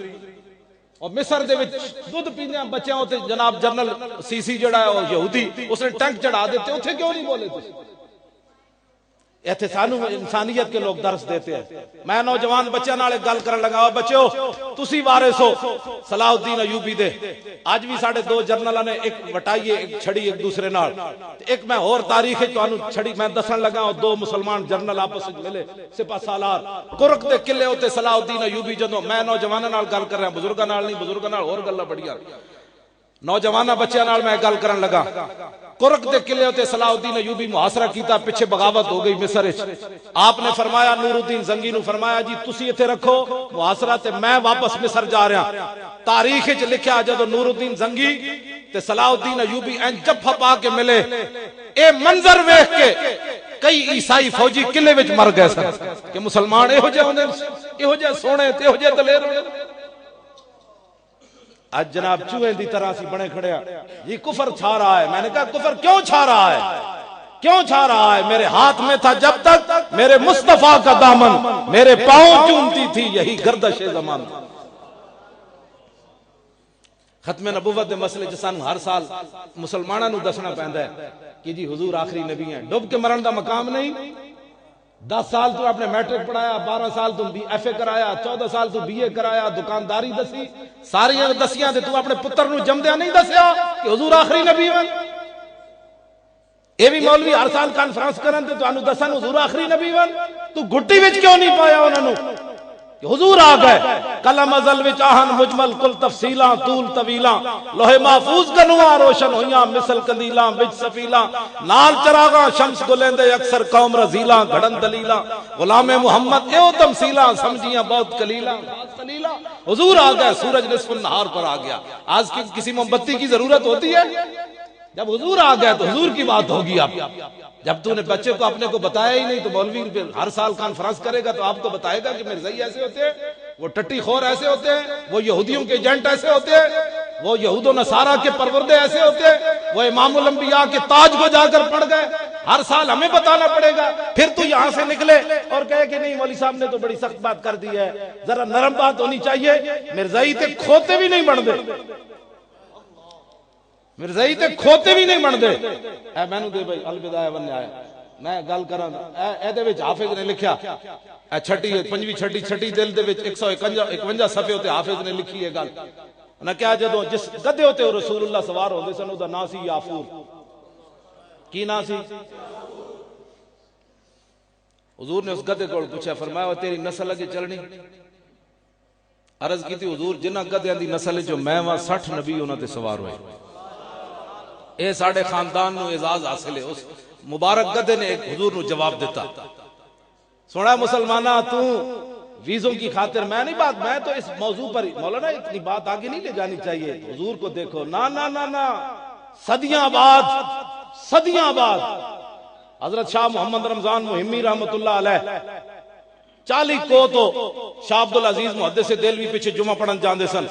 Speaker 3: اور مصر دے وچ دودھ پیندے بچیاں تے جناب جنرل سی سی جڑا ہے یہودی اس نے ٹینک چڑھا دیتے, اتھے کیوں نہیں بولے تسی؟ ایتھے سانو انسانیت کے لوگ درس دیتے ہیں. میں نوجوان بچیاں نال گل کرن لگا, بچیو تسی وارث ہو صلاح الدین ایوبی دے. اج بھی ساڈے 2 جرنلاں نے ایک وٹائی ایک چھڑی ایک دوسرے نال. ایک میں اور تاریخ تانوں چھڑی میں دسن لگا, 2 مسلمان جرنل آپس وچ ملے سپاہ سالار کرک دے قلعے اوتے صلاح الدین ایوبی. جدوں میں نوجواناں نال گل کر رہا, بزرگاں نال نہیں, بزرگاں نال اور گلاں بڑیاں, نوجواناں بچیاں نال میں گل کرن لگا. کرک دے قلعے تے صلاح الدین ایوبی محاصرہ کیتا, پیچھے بغاوت ہو گئی مصر وچ. آپ نے فرمایا نور الدین زنگی نو فرمایا جی تسی ایتھے رکھو محاصرہ تے میں واپس مصر جا رہا. تاریخ وچ لکھیا جدوں نور الدین زنگی تے صلاح الدین ایوبی این جفا پا کے ملے, اے منظر ویکھ کے کئی عیسائی فوجی قلعے وچ مر گئے سن کہ مسلمان ایہو جے ہوندے, ایہو جے سونے تے ایہو جے دلیر ہوندے. آج جناب چوہے دی طرح سی بنے کھڑے ہیں یہ کفر چھا رہا ہے. میں نے کہا کفر کیوں چھا رہا ہے, کیوں چھا رہا ہے؟ میرے ہاتھ میں تھا جب تک میرے مصطفیٰ کا دامن, میرے پاؤں چومتی تھی یہی گردش زمان. ختم نبوت دے مسئلے جسان ہر سال مسلمانوں نو دسنا پیندا ہے کہ جی حضور آخری نبی ہیں. ڈب کے مرن دا مقام نہیں. 10 سال تو آپ نے میٹرک پڑھایا, 12 سال تو ایف اے کرایا, 14 سال تو بی اے کرایا, دکانداری دسی, ساری دسیاں تے تو اپنے پتر نو جمدیا نہیں دسیا کہ حضور آخری نبی ہیں. اے بھی مولوی ہر سال کانفرنس کرن تے تانوں دسن حضور آخری نبی ہیں, تو گھٹی وچ کیوں نہیں پایا انہاں نو کہ حضور آ گئے. کلم ازل وچ آہن مجمل کل تفصیلاں طول طویلاں, لوح محفوظ کنواں روشن ہویاں مثل قندیلاں وچ سفیلاں, نال چراغاں شمس گلیندے اکثر قوم رزیلاں گھڑن دلیلاں, غلام محمد ایو تمثیلاں سمجھیاں بہت قلیلاں. حضور آ گئے, سورج نصف النہار پر آ گیا. آج کسی موم بتی کی ضرورت ہوتی ہے؟ جب حضور آ گئے تو حضور کی بات ہوگی. آپ جب تو نے بچے کو اپنے کو بتایا ہی نہیں تو مولوی ہر سال کانفرنس کرے گا تو آپ کو بتائے گا کہ مرزائی ایسے ہوتے ہیں. وہ ٹٹی خور ایسے ہوتے ہیں، وہ یہودیوں کے ایجنٹ ایسے ہوتے ہیں، وہ یہود و نصارہ کے پروردے ایسے ہوتے ہیں، وہ امام الانبیاء کے تاج کو جا کر پڑھ گئے، ہر سال ہمیں بتانا پڑے گا، پھر تو یہاں سے نکلے اور کہے کہ نہیں مولوی صاحب نے تو بڑی سخت بات کر دی ہے، ذرا نرم بات ہونی چاہیے۔ مرزائی تے کھوتے بھی نہیں بن دے، مرزائی تے کھوتے بھی نہیں بن دے۔ اے مینوں دے بھائی الوداع ون آیا، میں گل کراں اے دے وچ حافظ نے لکھیا، اے چھٹی پنجویں چھٹی دل دے وچ 151 صفحے ہوتے حافظ نے لکھی ہے گل۔ نہ کیا جدوں جس گدے ہوتے رسول اللہ سوار ہوندے سن او دا نام سی یافور۔ کی نام سی؟ حضور نے اس گدے کو پوچھا، فرمایا تیری نسل اگے چلنی؟ عرض کی تھی حضور جنہ گدیاں دی نسل جو میں وہاں 60 نبی انہاں تے سوار ہوئے، اے ساڑھے خاندان نو اعزاز حاصل ہے۔ اس مبارک گدے نے ایک حضور نو جواب دیتا، سونا مسلمانہ تو ویزوں کی خاطر میں نہیں بات، میں تو اس موضوع پر مولانا اتنی بات آگے نہیں لے جانی چاہیے، حضور کو دیکھو نا نا نا نا صدیاں بعد حضرت شاہ محمد رمضان محمی رحمت اللہ علیہ 40 کو تو شاہ عبدالعزیز محدث دہلوی پیچھے جمعہ پڑھن جاندے سن،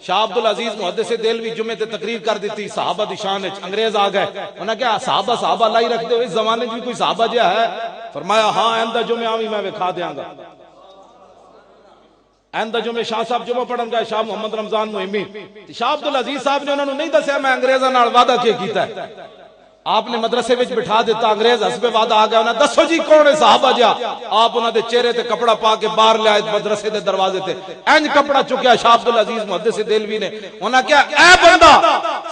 Speaker 3: شاہ عبدالعزیز محدث دہلوی جمعے تے تقریر کر دیتی، صحابہ دی شان وچ انگریز آ گئے، انہاں کہا صحابہ لائی رکھ دے، اس زمانے میں کوئی صحابہ جہا ہے؟ فرمایا ہاں آئندہ جمعہ آویں میں وکھا دیاں گا۔ آئندہ جمعے شاہ صاحب جمعہ پڑھن گئے، شاہ محمد رمضان محمی، شاہ عبدالعزیز صاحب نے انہوں نے نہیں دسیا میں انگریزاں نال وعدہ کیتا ہے، آپ نے مدرسے وچ بٹھا دیتا، انگریز حسب وعدہ آ گیا، انہاں دسو جی کون ہے صحابہ جا، آپ انہاں دے چہرے تے کپڑا پا کے باہر لے آئے مدرسے دے دروازے تے، اینج کپڑا چکیا شاہ عبدالعزیز محدث دہلوی نے، انہاں کیا اے بندہ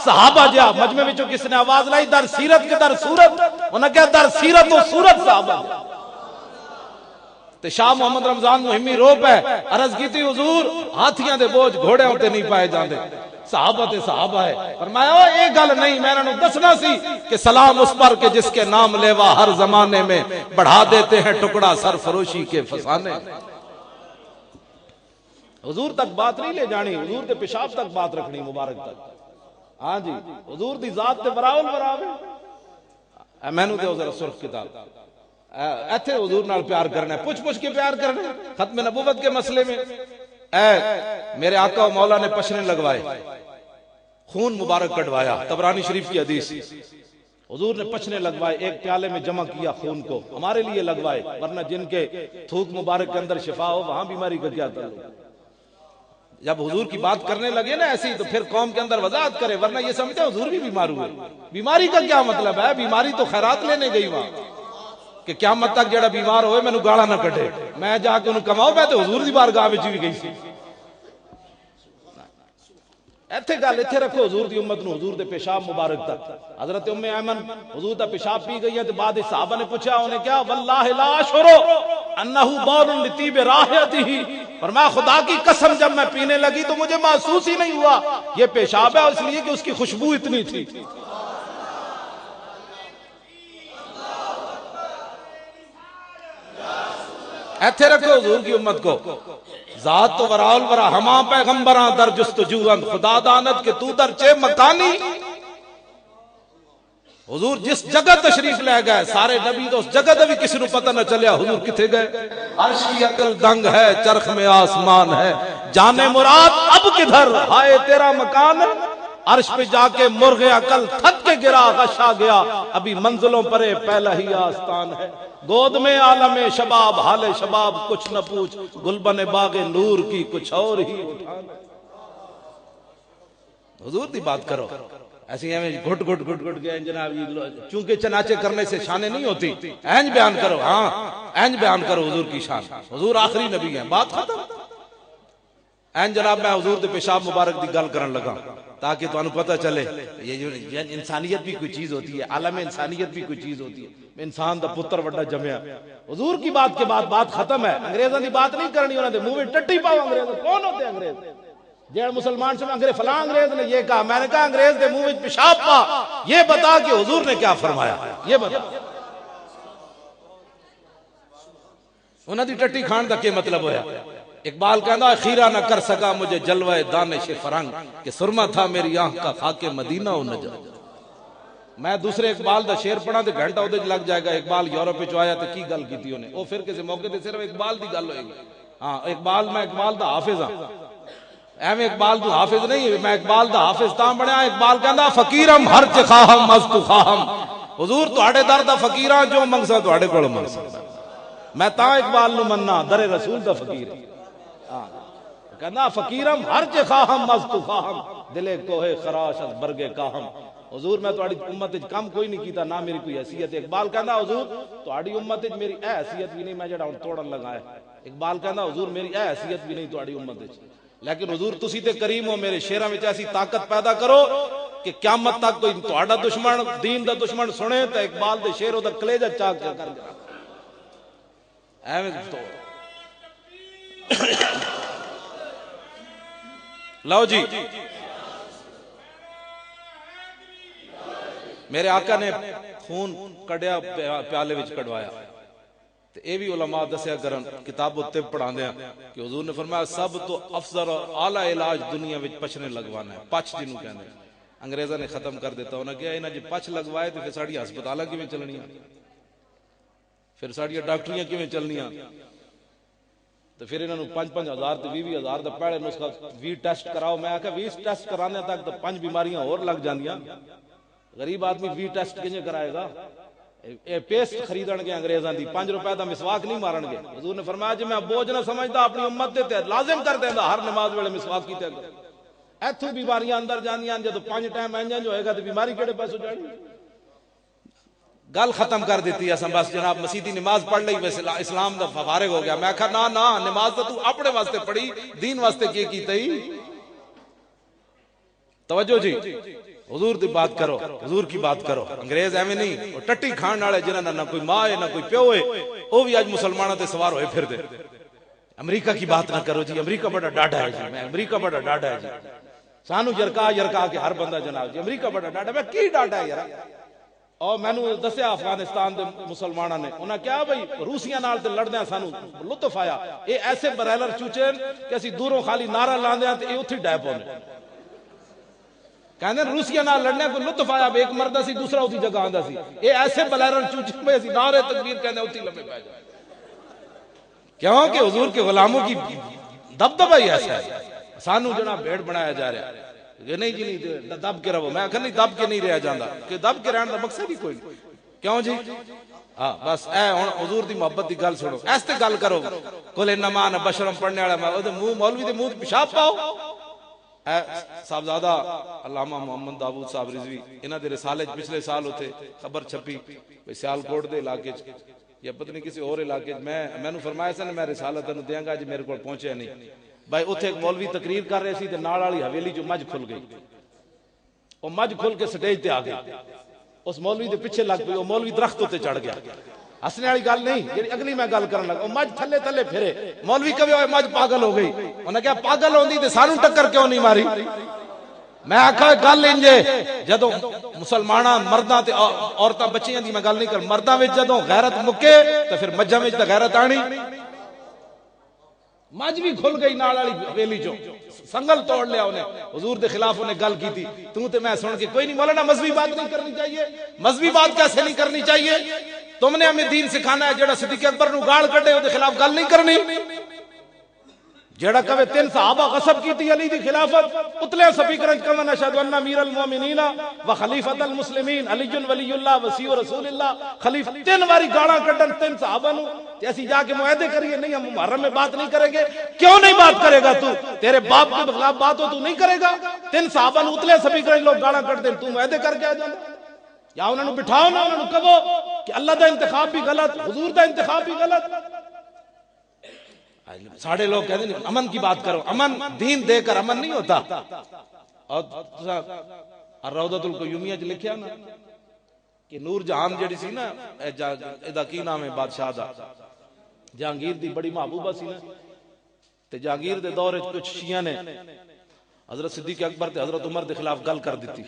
Speaker 3: صحابہ جا، مجمع وچوں کس نے آواز لائی در سیرت کے در صورت، انہاں کیا در سیرت و صورت صحابہ جا۔ تے شاہ محمد رمضان محمی رو پہ عرض کی تھی حضور ہاتھیاں دے بوجھ گھوڑے ہوتے نہیں پائے جاندے، صحابہ تے صحابہ ہے۔ فرمایا او ایک گل نہیں، میں نے دسنا سی کہ سلام اس پر کہ جس کے نام لیوا ہر زمانے میں بڑھا دیتے ہیں ٹکڑا سرفروشی کے فسانے۔ حضور تک بات نہیں لے جانی، حضور دے پیشاب تک بات رکھنی مبارک تک۔ ہاں جی حضور دی ذات تے براول براوے، میں نو دے ذرا سرخ کتاب، ایتھے حضور نال پیار کرنا ہے، پوچھ کے پیار کرنا ہے۔ ختم نبوت کے مسئلے میں اے میرے آقا و مولا نے پشنے لگوائے، خون مبارک کٹوایا، طبرانی شریف کی حدیث، حضور نے پچھنے لگوائے، ایک پیالے میں جمع کیا خون کو، ہمارے لیے لگوائے، ورنہ جن کے تھوک مبارک کے اندر شفا ہو وہاں بیماری کا کیا تعلق۔ جب حضور کی بات کرنے لگے نا ایسی تو پھر قوم کے اندر وضاحت کرے، ورنہ یہ سمجھتے حضور بھی بیمار ہوئے، بیماری کا کیا مطلب ہے؟ بیماری تو خیرات لینے گئی وہاں کہ قیامت تک جڑا بیمار ہوئے میں نو گالا نہ کٹے، میں جا کے انہوں کماؤ، میں تو حضور دی بارگاہ وچ بھی گئی سی۔ ایتھے گل ایتھے رکھو حضور دی امت نو، حضور دے پیشاب مبارک تک۔ حضرت ام ایمن حضور دا پیشاب پی گئی ہے تو بعد صحابہ نے پوچھا، انہیں کیا واللہ لا اشعر انہ بول لطیب رائحتہ، فرمایا خدا کی قسم جب میں پینے لگی تو مجھے محسوس ہی نہیں ہوا یہ پیشاب ہے، اس لیے کہ اس کی خوشبو اتنی تھی۔ ایتھے رکھو حضور کی امت کو، ذات تو وراول ورا ہما پیغمبران در جستجوان، خدا داند کہ تو در چے مکانی۔ حضور جس جگہ تشریف لے گئے سارے نبی تو اس جگہ بھی کسی نو پتہ نہ چلیا حضور کتھے گئے۔ عرش کی عقل دنگ ہے، چرخ میں آسمان ہے، جانے مراد اب کدھر، ہائے تیرا مکان۔ عرش پہ جا کے مرغ عقل تھک کے گرا، غشا گیا، ابھی منزلوں پرے پہلا ہی آستان ہے۔ گود میں عالم شباب، حال شباب کچھ نہ پوچھ، گلبن باغ نور کی کچھ اور ہی اٹھان۔ حضور دی بات کرو، ایسی ہمیں گھٹ گیا جناب، چونکہ چناچے کرنے سے شانیں نہیں ہوتی، اینج بیان کرو، ہاں اینج بیان کرو حضور کی شان، حضور آخری نبی ہیں، بات ختم۔ این جناب میں حضور دے پیشاب مبارک دی گل کرن لگا تاکہ تو انہوں پتہ چلے یہ انسانیت بھی کوئی چیز ہوتی ہے، عالم انسانیت بھی کوئی چیز ہوتی ہے، انسان دا پتر وڈا جمعہ۔ حضور کی بات کے بعد بات ختم ہے، انگریزوں دی بات نہیں کرنی، انہوں نے منہ میں ٹٹی پاؤ انگریز، کون ہوتے ہیں انگریز؟ جیڑ مسلمان سے انگریز فلاں انگریز نے یہ کہا، میں نے کہا انگریز دے منہ میں پیشاب پا، یہ بتا کہ حضور نے کیا فرمایا، یہ بتا۔ انہوں دی ٹٹی کھان دا کیا مطلب ہویا؟ اقبال کہنا خیرہ نہ کر سکا مجھے جلوہ دانش فرنگ، کہ سرما تھا میری آنکھ کا خاک مدینہ و نجا۔ میں دوسرے اقبال دا شعر پڑھا تے گھنٹہ ادھے لگ جائے گا، اقبال یورپ پہ جو آیا تے کی گل کی تھی انہیں، وہ پھر کسی موقع تے صرف اقبال دی گل ہوئے گی، ہاں اقبال میں اقبال دا حافظ ہاں ایویں اقبال تو حافظ نہیں میں اقبال دا حافظ تاں بنیا اقبال کہندا فقیرم ہر چ خواہم مست خواہم حضور تواڈے در دا فقیراں جو منگسا تواڈے کول منگ سکدا میں تاں اقبال نو مننا در رسول دا فقیر ہاں کہندا فقیرم ہر چ خواہم مست خواہم دل کوہ خراش از برگ کاہم حضور میں تواڈی امت وچ کم کوئی نہیں کیتا نہ میری کوئی حیثیت اقبال کہندا حضور تواڈی امت وچ میری اے حیثیت بھی نہیں میں جڑا ہن توڑن لگا ہے اقبال کہندا حضور میری اے حیثیت بھی نہیں تواڈی امت وچ لیکن حضور تسی تے کریم ہو میرے شیراں وچ ایسی طاقت پیدا کرو کہ قیامت تک کوئی تہاڈا دشمن دین دا دشمن سنے تے اقبال دے شعر دا کلیجہ چاک کر کے ایویں تو لو جی میرے آقا نے خون کڈیا پیالے وچ کڈوایا تے اے بھی علماء دسیا کرن کتاب الطب پڑھاندے ہیں کہ حضور نے فرمایا سب تو افضل اور اعلی علاج دنیا وچ پچھنے لگوانا ہے پچھ جنوں کہندے ہیں انگریزاں نے ختم کر دیتا انہاں کہا انہاں جے پچھ لگوائے تے پھر ساڈی ہسپتالاں کیویں چلنیاں پھر ساڈیاں ڈاکٹریاں کیویں چلنیاں تو پھر انہاں نوں 5-5 ہزار تے 20 ہزار دا پہلے نسخہ 20 ٹیسٹ کراؤ میں آکھا 20 ٹیسٹ کرانے تک تو 5 بیماریاں اور لگ جاندیاں غریب آدمی 20 ٹیسٹ کیویں کرائے گا اے پیسٹ خریدن گے انگریزاں دی 5 روپے دا مسواک نہیں مارن گے حضور نے فرمایا جی میں بوجھ نہ سمجھدا اپنی امت تے لازم کر دیندا ہر نماز ویلے مسواک کیتے ایتھوں بیماریاں اندر جاندیاں جدو 5 ٹائم انجن جو ہوئے گا تو بیماری کیڑے پاسوں جانی گل ختم کر دیتی ہے بس جناب مسیدی نماز پڑھ لئی ویسے اسلام دا فارغ ہو گیا میں کہا نا نماز تو اپنے واسطے پڑھی دین واسطے کی کیتے ہی توجہ جی حضور دی بات کرو حضور کی بات کرو انگریز ایویں نہیں ٹٹی کھان والے جنہاں نہ کوئی ماں ہے نہ کوئی پیو ہے وہ بھی اج مسلمانوں تے سوار ہوئے پھر دے امریکہ کی بات نہ کرو جی امریکہ بڑا ڈاڈا ہے جی میں امریکہ بڑا ڈاڈا ہے جی سانو یرکا کے ہر بندہ جناب جی امریکہ بڑا ڈاڈا میں کی ڈاڈا ہے یار اور میں نے دسیا افغانستان دے مسلمانوں نے انہاں کیا بھئی روسیاں نال تے لڑدیاں سانو لطف آیا اے ایسے برائلر چوچے کہ اسی دوروں خالی نعرہ لاندے ہیں تے اے اوتھے ڈے پوندے کہندے روسیاں نال لڑنے کو لطف آیا ایک مرد سی دوسرا اوتھی جگہ آندا سی اے ایسے برائلر چوچے میں اسی نعرے تکبیر کہندے اوتھی لمبے پے جائے کیوں کہ حضور کے غلاموں کی دبدبہ ہی ایسا ہے سانو جنا بھیڑ بنایا جا رہا ہے کہ نہیں جی نہیں دب کے رہو میں آخر نہیں دب کے نہیں رہا جاندہ کہ دب کے رہنے دا مقصد ہی کوئی نہیں کیوں جی ہاں بس اے حضور دی محبت دی گل سنو ایسے گل کرو کل انما انا بشرم پڑھنے والا منہ مولوی دے منہ پیشاب پاؤ اے صاحبزادہ علامہ محمد داؤد صاحب رضوی انہاں دے رسالے پچھلے سال ہوتے خبر چھپی سیالکوٹ دے علاقے یا پتہ نہیں کسی اور علاقے میں نے فرمایا سن میں رسالہ تینوں دیاں گا جی میرے کو پہنچے نہیں بھائی اتھے ایک مولوی تقریر کر رہے سی تے نال والی حویلی جو مجھ کھل گئی وہ مجھ کھل کے سٹیج تے آ گئی اس مولوی دے پیچھے لگ پئی وہ مولوی درخت تے چڑھ گیا ہسنے والی گل نہیں جڑی اگلی میں گل کرن لگا وہ مجھ تھلے تھلے پھرے مولوی کہے اوے مجھ پاگل ہو گئی انہاں کہا پاگل ہوندی تے سانو ٹکر کیوں نہیں ماری میں آکھا گل انجے جدوں مسلماناں مرداں تے عورتاں بچیاں دی میں گل نہیں کر مرداں وچ جدوں غیرت مکے تے پھر مجھاں وچ تے غیرت آنی مجھ بھی کھل گئی نال والی حویلی چوں سنگل توڑ لیا انہیں حضور دے خلاف انہیں گل کی تھی تو تے میں سن کے کوئی نہیں مولانا مذہبی بات نہیں کرنی چاہیے مذہبی بات کیسے نہیں کرنی چاہیے تم نے ہمیں دین سکھانا ہے جڑا صدیق اکبر نو گال کڈے دے خلاف گل نہیں کرنی جڑا کہے 3 صحابہ غصب کیتی علی دی خلافت اتلے سپیکر کہن اشہد ان امیر المومنین و خلیفۃ المسلمین علی ولی اللہ وصی رسول اللہ خلیفہ 3 واری گالاں کڈن 3 صحابہ نو تے اسی جا کے معاہدے کریے نہیں ہم محرم میں بات نہیں کریں گے کیوں نہیں بات کرے گا تو تیرے باپ کے خلاف بات ہو تو نہیں کرے گا 3 صحابہ نو اتلے سپیکر لوگ گالاں کڈ دین تو معاہدے کر کے آ جاندا یا انہاں نو بٹھاؤ نہ انہاں نو کہو کہ اللہ دا انتخاب بھی غلط حضور دا انتخاب بھی غلط ساڑھے لوگ کہتے ہیں امن کی بات کرو امن دین دے کر امن نہیں ہوتا اور الروضۃ القیومیہ جو لکھیا نا کہ نور جہان جڑی سی نا ایدا کی نام ہے بادشاہ دا جہانگیر دی بڑی محبوبہ سی نا تے جہانگیر دے دور وچ کچھ شیعہ نے حضرت صدیق اکبر تے حضرت عمر دے خلاف گل کر دیتی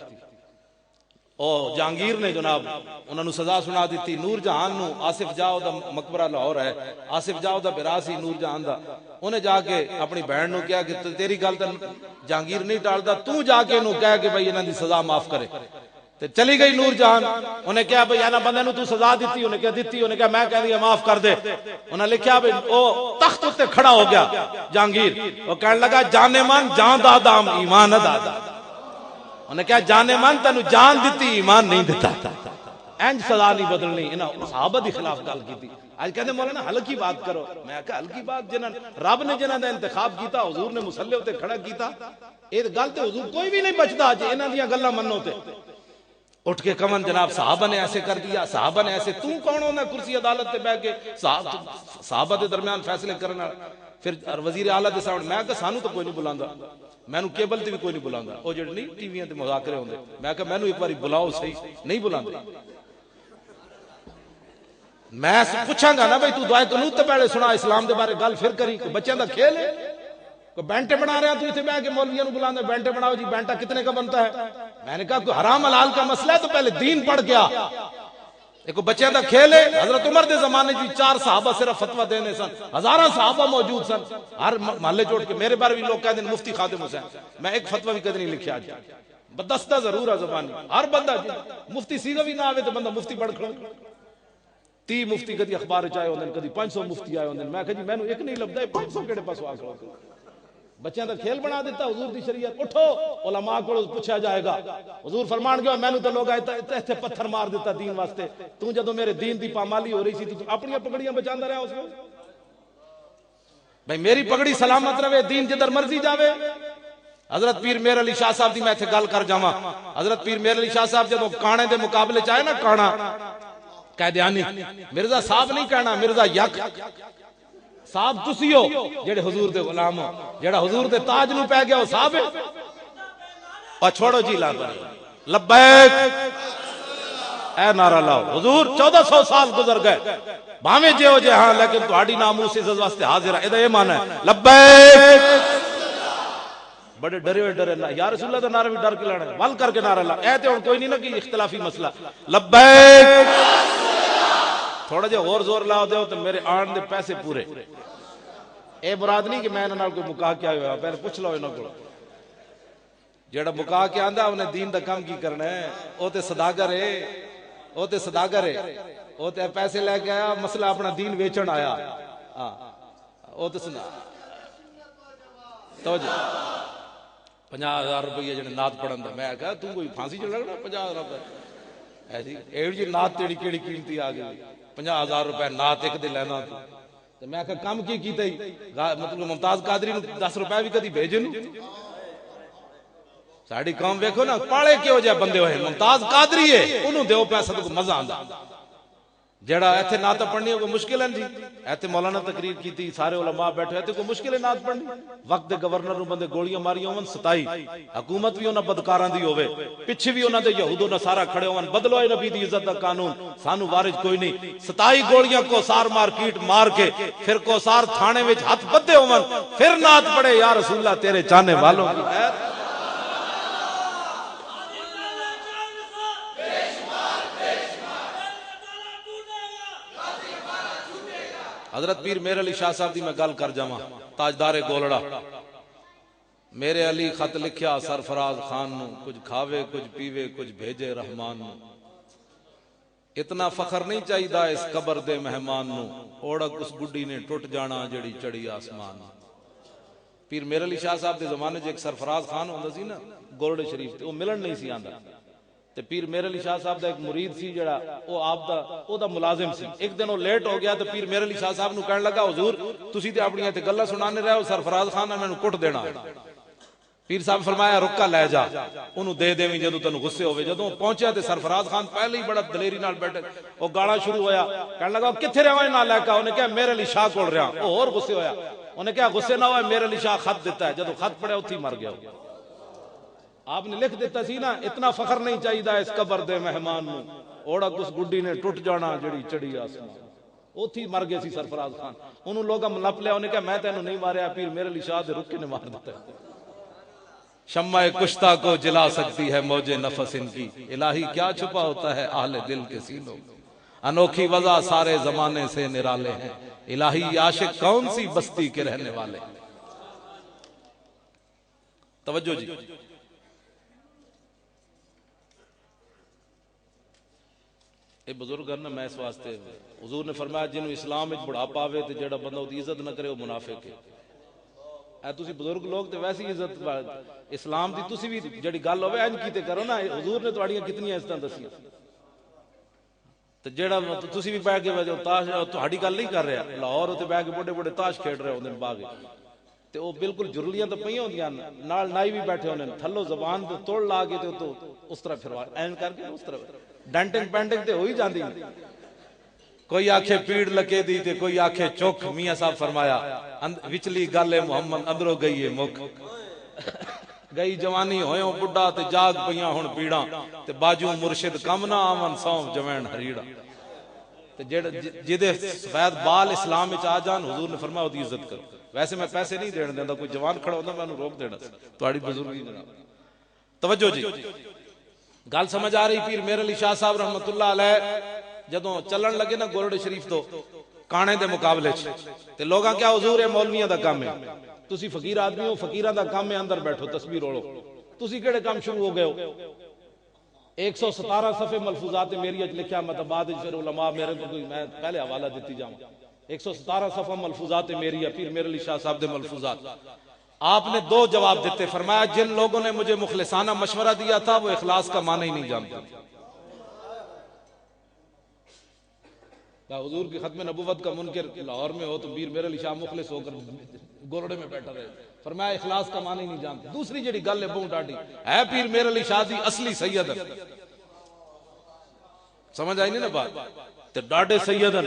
Speaker 3: اور جہانگیر نے جناب انہوں نے سزا سنا دیتی نور جہان نو آصف جاؤ دا مقبرہ لاہور ہے آصف جاؤ دا براسی نور جہان دا انہیں جا کے اپنی بہن نو کیا کہ تیری گل تے جہانگیر نہیں ٹالدا تو جا کے انہوں کہہ کہ بھائی انہاں دی سزا معاف کرے تے چلی گئی نور جہان. انہیں کہا بھئی اینا بندے نو تو سزا دیتی؟ انہیں کہا دیتی. انہیں کہا میں کہہ دیا معاف کر دے. انہیں لکھیا بھئی او تخت تے کھڑا ہو گیا جہانگیر. وہ کہنے لگا جانے من جان دادام ایمان دادا. انہیں کہا جانے من تینو جان دیتی ایمان نہیں دیتا. اینج سزا نہیں بدلنی. انہیں صحابہ دی خلاف گل کی. آج کہتے ہیں مولانا ہلکی بات کرو. میں کہا ہلکی بات جنہاں رب نے جنہاں دا انتخاب کیتا حضور نے مصلی تے کھڑا کیتا یہ گل تے حضور کوئی بھی نہیں بچتا جی انہاں دیاں گلاں منو تے. اٹھ کے کمن جناب صحابہ نے ایسے کر دیا صحابہ نے ایسے. تو کون ہونا کرسی عدالت تے بیٹھ کے صحابہ دے درمیان فیصلے کرنا. پھر وزیر اعلیٰ دے سامنے میں کہا سانو تو کوئی نہیں بلاندا. مینوں کیبل تے بھی کوئی نہیں بلاندا. او جڑے نہیں ٹی ویاں تے مذاکرے ہوندے. میں کہا مینوں ایک باری بلاؤ صحیح. نہیں بلاندے. میں پوچھاں گا نا بھئی تو دعائے قنوت تے پہلے سنا اسلام دے بارے گل پھر کری. کوئی بچیاں دا کھیل ہے؟ کوئی بینٹے بنا رہا تو اتنے بیٹھ کے مولویوں کو بلاندے بینٹے بناؤ جی. بینٹا کتنے کا بنتا ہے؟ میں نے کہا کوئی حرام حلال کا مسئلہ ہے تو پہلے دین پڑھ گیا. ایک بچیاں دا کھیل ہے. حضرت عمر دے زمانے جی 4 صحابہ صرف فتوہ دینے سن. ہزاراں صحابہ موجود سن. ہر محلے جوڑ کے میرے بارے بھی لوگ کہتے ہیں مفتی خادم حسین. میں ایک فتوہ بھی کدی نہیں لکھیا آج. بدستہ ضرور ہے زبانی. ہر بندہ جی مفتی سیدھا بھی نہ آوے تو بندہ مفتی پڑھ کھڑو. 30 مفتی کدی اخبار چائے ہوندے کدی 500 مفتی آئے ہوندے. میں کہا جی مینوں ایک نہیں لبدا 500 کیڑے پاسوں آ کھڑو. بچیاں دا کھیل بنا دیتا حضور دی شریعت. اٹھو علماء کو پوچھا جائے گا. حضور فرمان گیا مینوں تے لوگ ایتھے پتھر مار دیتا دین واسطے. تو جدوں میرے دین دی پامالی ہو رہی سی تو اپنی پگڑیاں بچاندا رہا اس میں. بھئی میری پگڑی سلامت رہے دین جدھر مرضی جاوے. حضرت پیر میر علی شاہ صاحب دی میں ایتھے گل کر جاواں. حضرت پیر میر علی شاہ صاحب جدوں کانے دے مقابلے چ آئے نا کانا قائدیانی مرزا صاحب نہیں کہنا مرزا یک صاحب تسی ہو جڑے حضور دے غلام ہو. جڑا حضور دے تاج نو پہ گیا وہ صاحب ہے. اور چھوڑو جی لا کر لبیک اے نعرہ لاؤ. حضور 1400 سال گزر گئے بھاویں جے ہو جے ہاں لیکن تہاڈی ناموس عزت واسطے حاضر ہے. اے مانا ہے لبیک. بڑے ڈرے ہوئے ڈرے اللہ یا رسول اللہ دا نعرہ بھی ڈر کے لانا ول کر کے نعرہ لا. اے تے ہن کوئی نہیں نا کہ اختلافی مسئلہ. لبیک تھوڑا جے اور زور لاؤ دیو تو میرے آن دے پیسے پورے. اے مراد نہیں کہ میں انہاں نال کوئی مکاح کیا ہوا. پہلے پوچھ لو انہاں کول جیڑا مکاح کے آندا انہیں دین دا کام کی کرنا ہے. او تے صداگر ہے. او تے صداگر ہے. او تے پیسے لے کے آیا مسئلہ اپنا دین ویچن آیا. ہاں او تے سنا توجہ 50,000 روپیہ جڑے نعت پڑھن دا. میں کہا تو کوئی پھانسی چ لگنا 50,000 روپے ایسی ایڑی جی نعت تیری کیڑی قیمتی آ گئی. 50,000 روپے نعت ایک دے لینا تو میں کہا کم کی کیتا ہی مطلب ممتاز قادری نو 10 روپے بھی کدی بھیجے نو. ساڈی قوم ویکھو نا پاڑے کیو جے بندے ہوئے. ممتاز قادری ہے انہوں دیو پیسہ تو مزہ آندا. جڑا ایتھے نعت پڑھنی کوئی مشکل ہے جی. ایتھے مولانا تقریر کیتی سارے علماء بیٹھے ایتھے کوئی مشکل ہے نعت پڑھنی. وقت دے گورنر نو بندے گولیاں ماری ہون 27 حکومت بھی انہاں بدکاراں دی ہوے پیچھے بھی انہاں دے یہود و نصارا کھڑے ہون بدلو اے نبی دی عزت دا قانون سانو وارث کوئی نہیں. 27 گولیاں کو سار مارکیٹ مار کے پھر کو سار تھانے وچ ہاتھ بدے ہون پھر نعت پڑھے یا رسول اللہ تیرے چاہنے والوں کی خیر. حضرت پیر میر علی شاہ صاحب دی میں گل کر جاواں تاجدار گولڑا. میرے علی خط لکھیا سرفراز خان نو کچھ کھاوے کچھ پیوے کچھ بھیجے رحمان نو. اتنا فخر نہیں چاہیدا اس قبر دے مہمان نو. اوڑک اس گڈی نے ٹوٹ جانا جڑی چڑی آسمان. پیر میر علی شاہ صاحب دے زمانے چ ایک سرفراز خان ہوندا سی نا گولڑے شریف تے او ملن نہیں سی آندا. تے پیر میر علی شاہ صاحب دا ایک مرید سی جڑا او آپ دا او دا ملازم سی. ایک دن او لیٹ ہو گیا تے پیر میر علی شاہ صاحب نو کہن لگا حضور تسی تے اپنی تے گلاں سنانے رہے ہو سرفراز خان نے مینوں کٹ دینا. پیر صاحب فرمایا رکا لے جا اونوں دے دیویں جدوں تینوں غصے ہوے. جدوں پہنچیا تے سرفراز خان پہلے ہی بڑا دلیری نال بیٹھے او گالا شروع ہویا. کہن لگا کتھے رہواں نال لے کے. اونے کہا میر علی شاہ کول رہیا. او اور غصے ہویا. اونے کہا غصے نہ ہوئے میر علی شاہ خط دیتا ہے. جدوں خط پڑھیا اوتھے مر گیا. آپ نے لکھ دیتا سی نا اتنا فخر نہیں چاہیدا اس قبر دے مہمان نو. اوڑک اس گڈی نے ٹوٹ جانا جڑی چڑی آسمان. اوتھی مر گئے سی سرفراز خان. انہوں لوگاں ملپ لیا. انہیں کہا میں تینوں نہیں ماریا پیر میر علی شاہ دے رکے نے مار دیتا ہے. شمع کشتہ کو جلا سکتی ہے موج نفس ان کی. الہی کیا چھپا ہوتا ہے اہل دل کے سینوں. انوکھی وضع سارے زمانے سے نرالے ہیں. الہی عاشق کون سی بستی کے رہنے والے. توجہ جی. یہ بزرگ ہے نا، میں اس واسطے حضور نے فرمایا جنہوں اسلام وچ بڑھاپا آوے تے جیڑا بندہ اودی عزت نہ کرے وہ منافق ہے. اے تسی بزرگ لوگ تے ویسی عزت اسلام دی تسی بھی جڑی گل ہوے انج کیتے کرو نا. حضور نے تہاڈیاں کتنی عزتاں دسیاں تے جیڑا تسی بھی بیٹھ کے وجو تاش تہاڈی گل نہیں کر رہا، لاہور تے بیٹھ کے بڑے بڑے تاش کھیڈ رہے ہوندے باغ تے او بالکل جرلیاں تے پئیاں ہوندیاں نال نائی بھی بیٹھے ہوندے تھلو زبان تے توڑ لا کے تے تو اس طرح پھروا این کر کے اس طرح ڈینٹنگ پینٹنگ تے ہوئی جاندی. کوئی آکھے پیڑ لگے دی تے کوئی آکھے چوک. میاں صاحب فرمایا وچلی گل محمد اندروں گئی ہے مک گئی جوانی ہویوں بڈھا تے جاگ پئیاں ہن پیڑاں تے باجو مرشد کم نہ آون سونف جوین ہریڑا. تے جدے سفید بال اسلام وچ آ جان حضور نے فرمایا اودی عزت کرو. ویسے میں پیسے نہیں دین دیندا، کوئی جوان کھڑا ہوندا میں انہوں روک دینا. تہاڈی بزرگی جناب توجہ جی گل سمجھ آ رہی. پیر میر علی شاہ صاحب رحمت اللہ علیہ جدوں چلن لگے نا گولڑے شریف تو کانے دے مقابلے چ تے لوگاں کیا حضور ہے مولویاں دا کام ہے، تسی فقیر آدمی ہو، فقیراں دا کام ہے اندر بیٹھو تسبیح روڑو. تسی کیڑے کام شروع ہو گئے ہو؟ 117 صفحے ملفوظات میری لکھیا مطلب بعد پھر علماء میرے کو میں پہلے حوالہ دیتی جاؤں. 117 صفحہ ملفوظات میری پیر میر علی شاہ صاحب دے ملفوظات. آپ نے 2 جواب دیتے. فرمایا جن لوگوں نے مجھے مخلصانہ مشورہ دیا تھا وہ اخلاص کا معنی ہی نہیں جانتے. حضور کی ختم نبوت کا منکر لاہور میں ہو تو پیر میر علی شاہ مخلص ہو کر گورڑے میں بیٹھا رہے. فرمایا اخلاص کا معنی نہیں جانتے. دوسری جڑی گل ہے بہت ڈاڈی ہے پیر میر علی شاہ دی اصلی سید سمجھ آئی نہیں نا بات تے ڈاڈے سیدن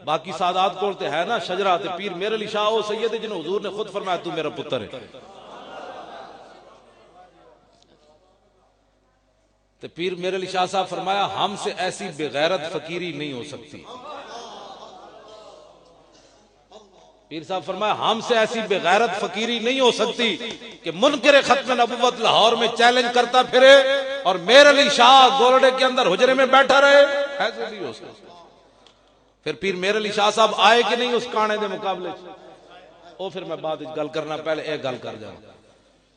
Speaker 3: باقی سادات کول تے ہے نا شجرہ تے پیر میر علی شاہ او سید جنہوں حضور نے خود فرمایا تو میرا پتر ہے. تے پیر میر علی شاہ صاحب فرمایا ہم سے ایسی بغیرت فقیری نہیں ہو سکتی. پیر صاحب فرمایا ہم سے ایسی بغیرت فقیری نہیں ہو سکتی کہ منکر ختم نبوت لاہور میں چیلنج کرتا پھرے اور میر علی شاہ گولڑے کے اندر حجرے میں بیٹھا رہے. ایسے نہیں ہو سکتا. پھر پیر میر علی شاہ صاحب آئے کہ نہیں اس کانے دے مقابلے او پھر میں بعد گل کرنا پہلے ایک گل کر جاؤں.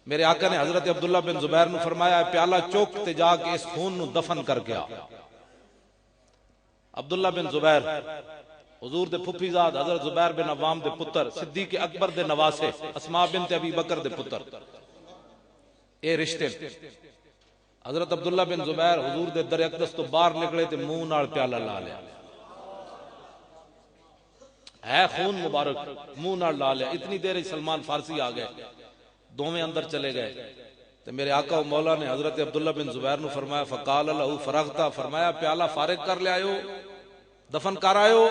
Speaker 3: میرے آقا نے حضرت عبداللہ بن زبیر نو فرمایا پیالہ چوک تے جا کے اس خون نو دفن کر کے آ. عبداللہ بن زبیر حضور دے پھپھی زاد حضرت زبیر بن عوام دے پتر صدیق اکبر دے نواسے اسماء بنت ابی بکر دے پتر اے رشتے. حضرت عبداللہ بن زبیر حضور دے در اقدس تو باہر نکلے تے منہ نال پیالہ لا لیا ہے خون مبارک منہ نال لا لیا. اتنی دیر سلمان فارسی آ گئے دوویں اندر چلے گئے تے میرے آقا و مولا نے حضرت عبداللہ بن زبیر نو فرمایا فقال له فرغتا فرمایا پیالہ فارغ کر لے آئے ہو دفن کر آئے ہو؟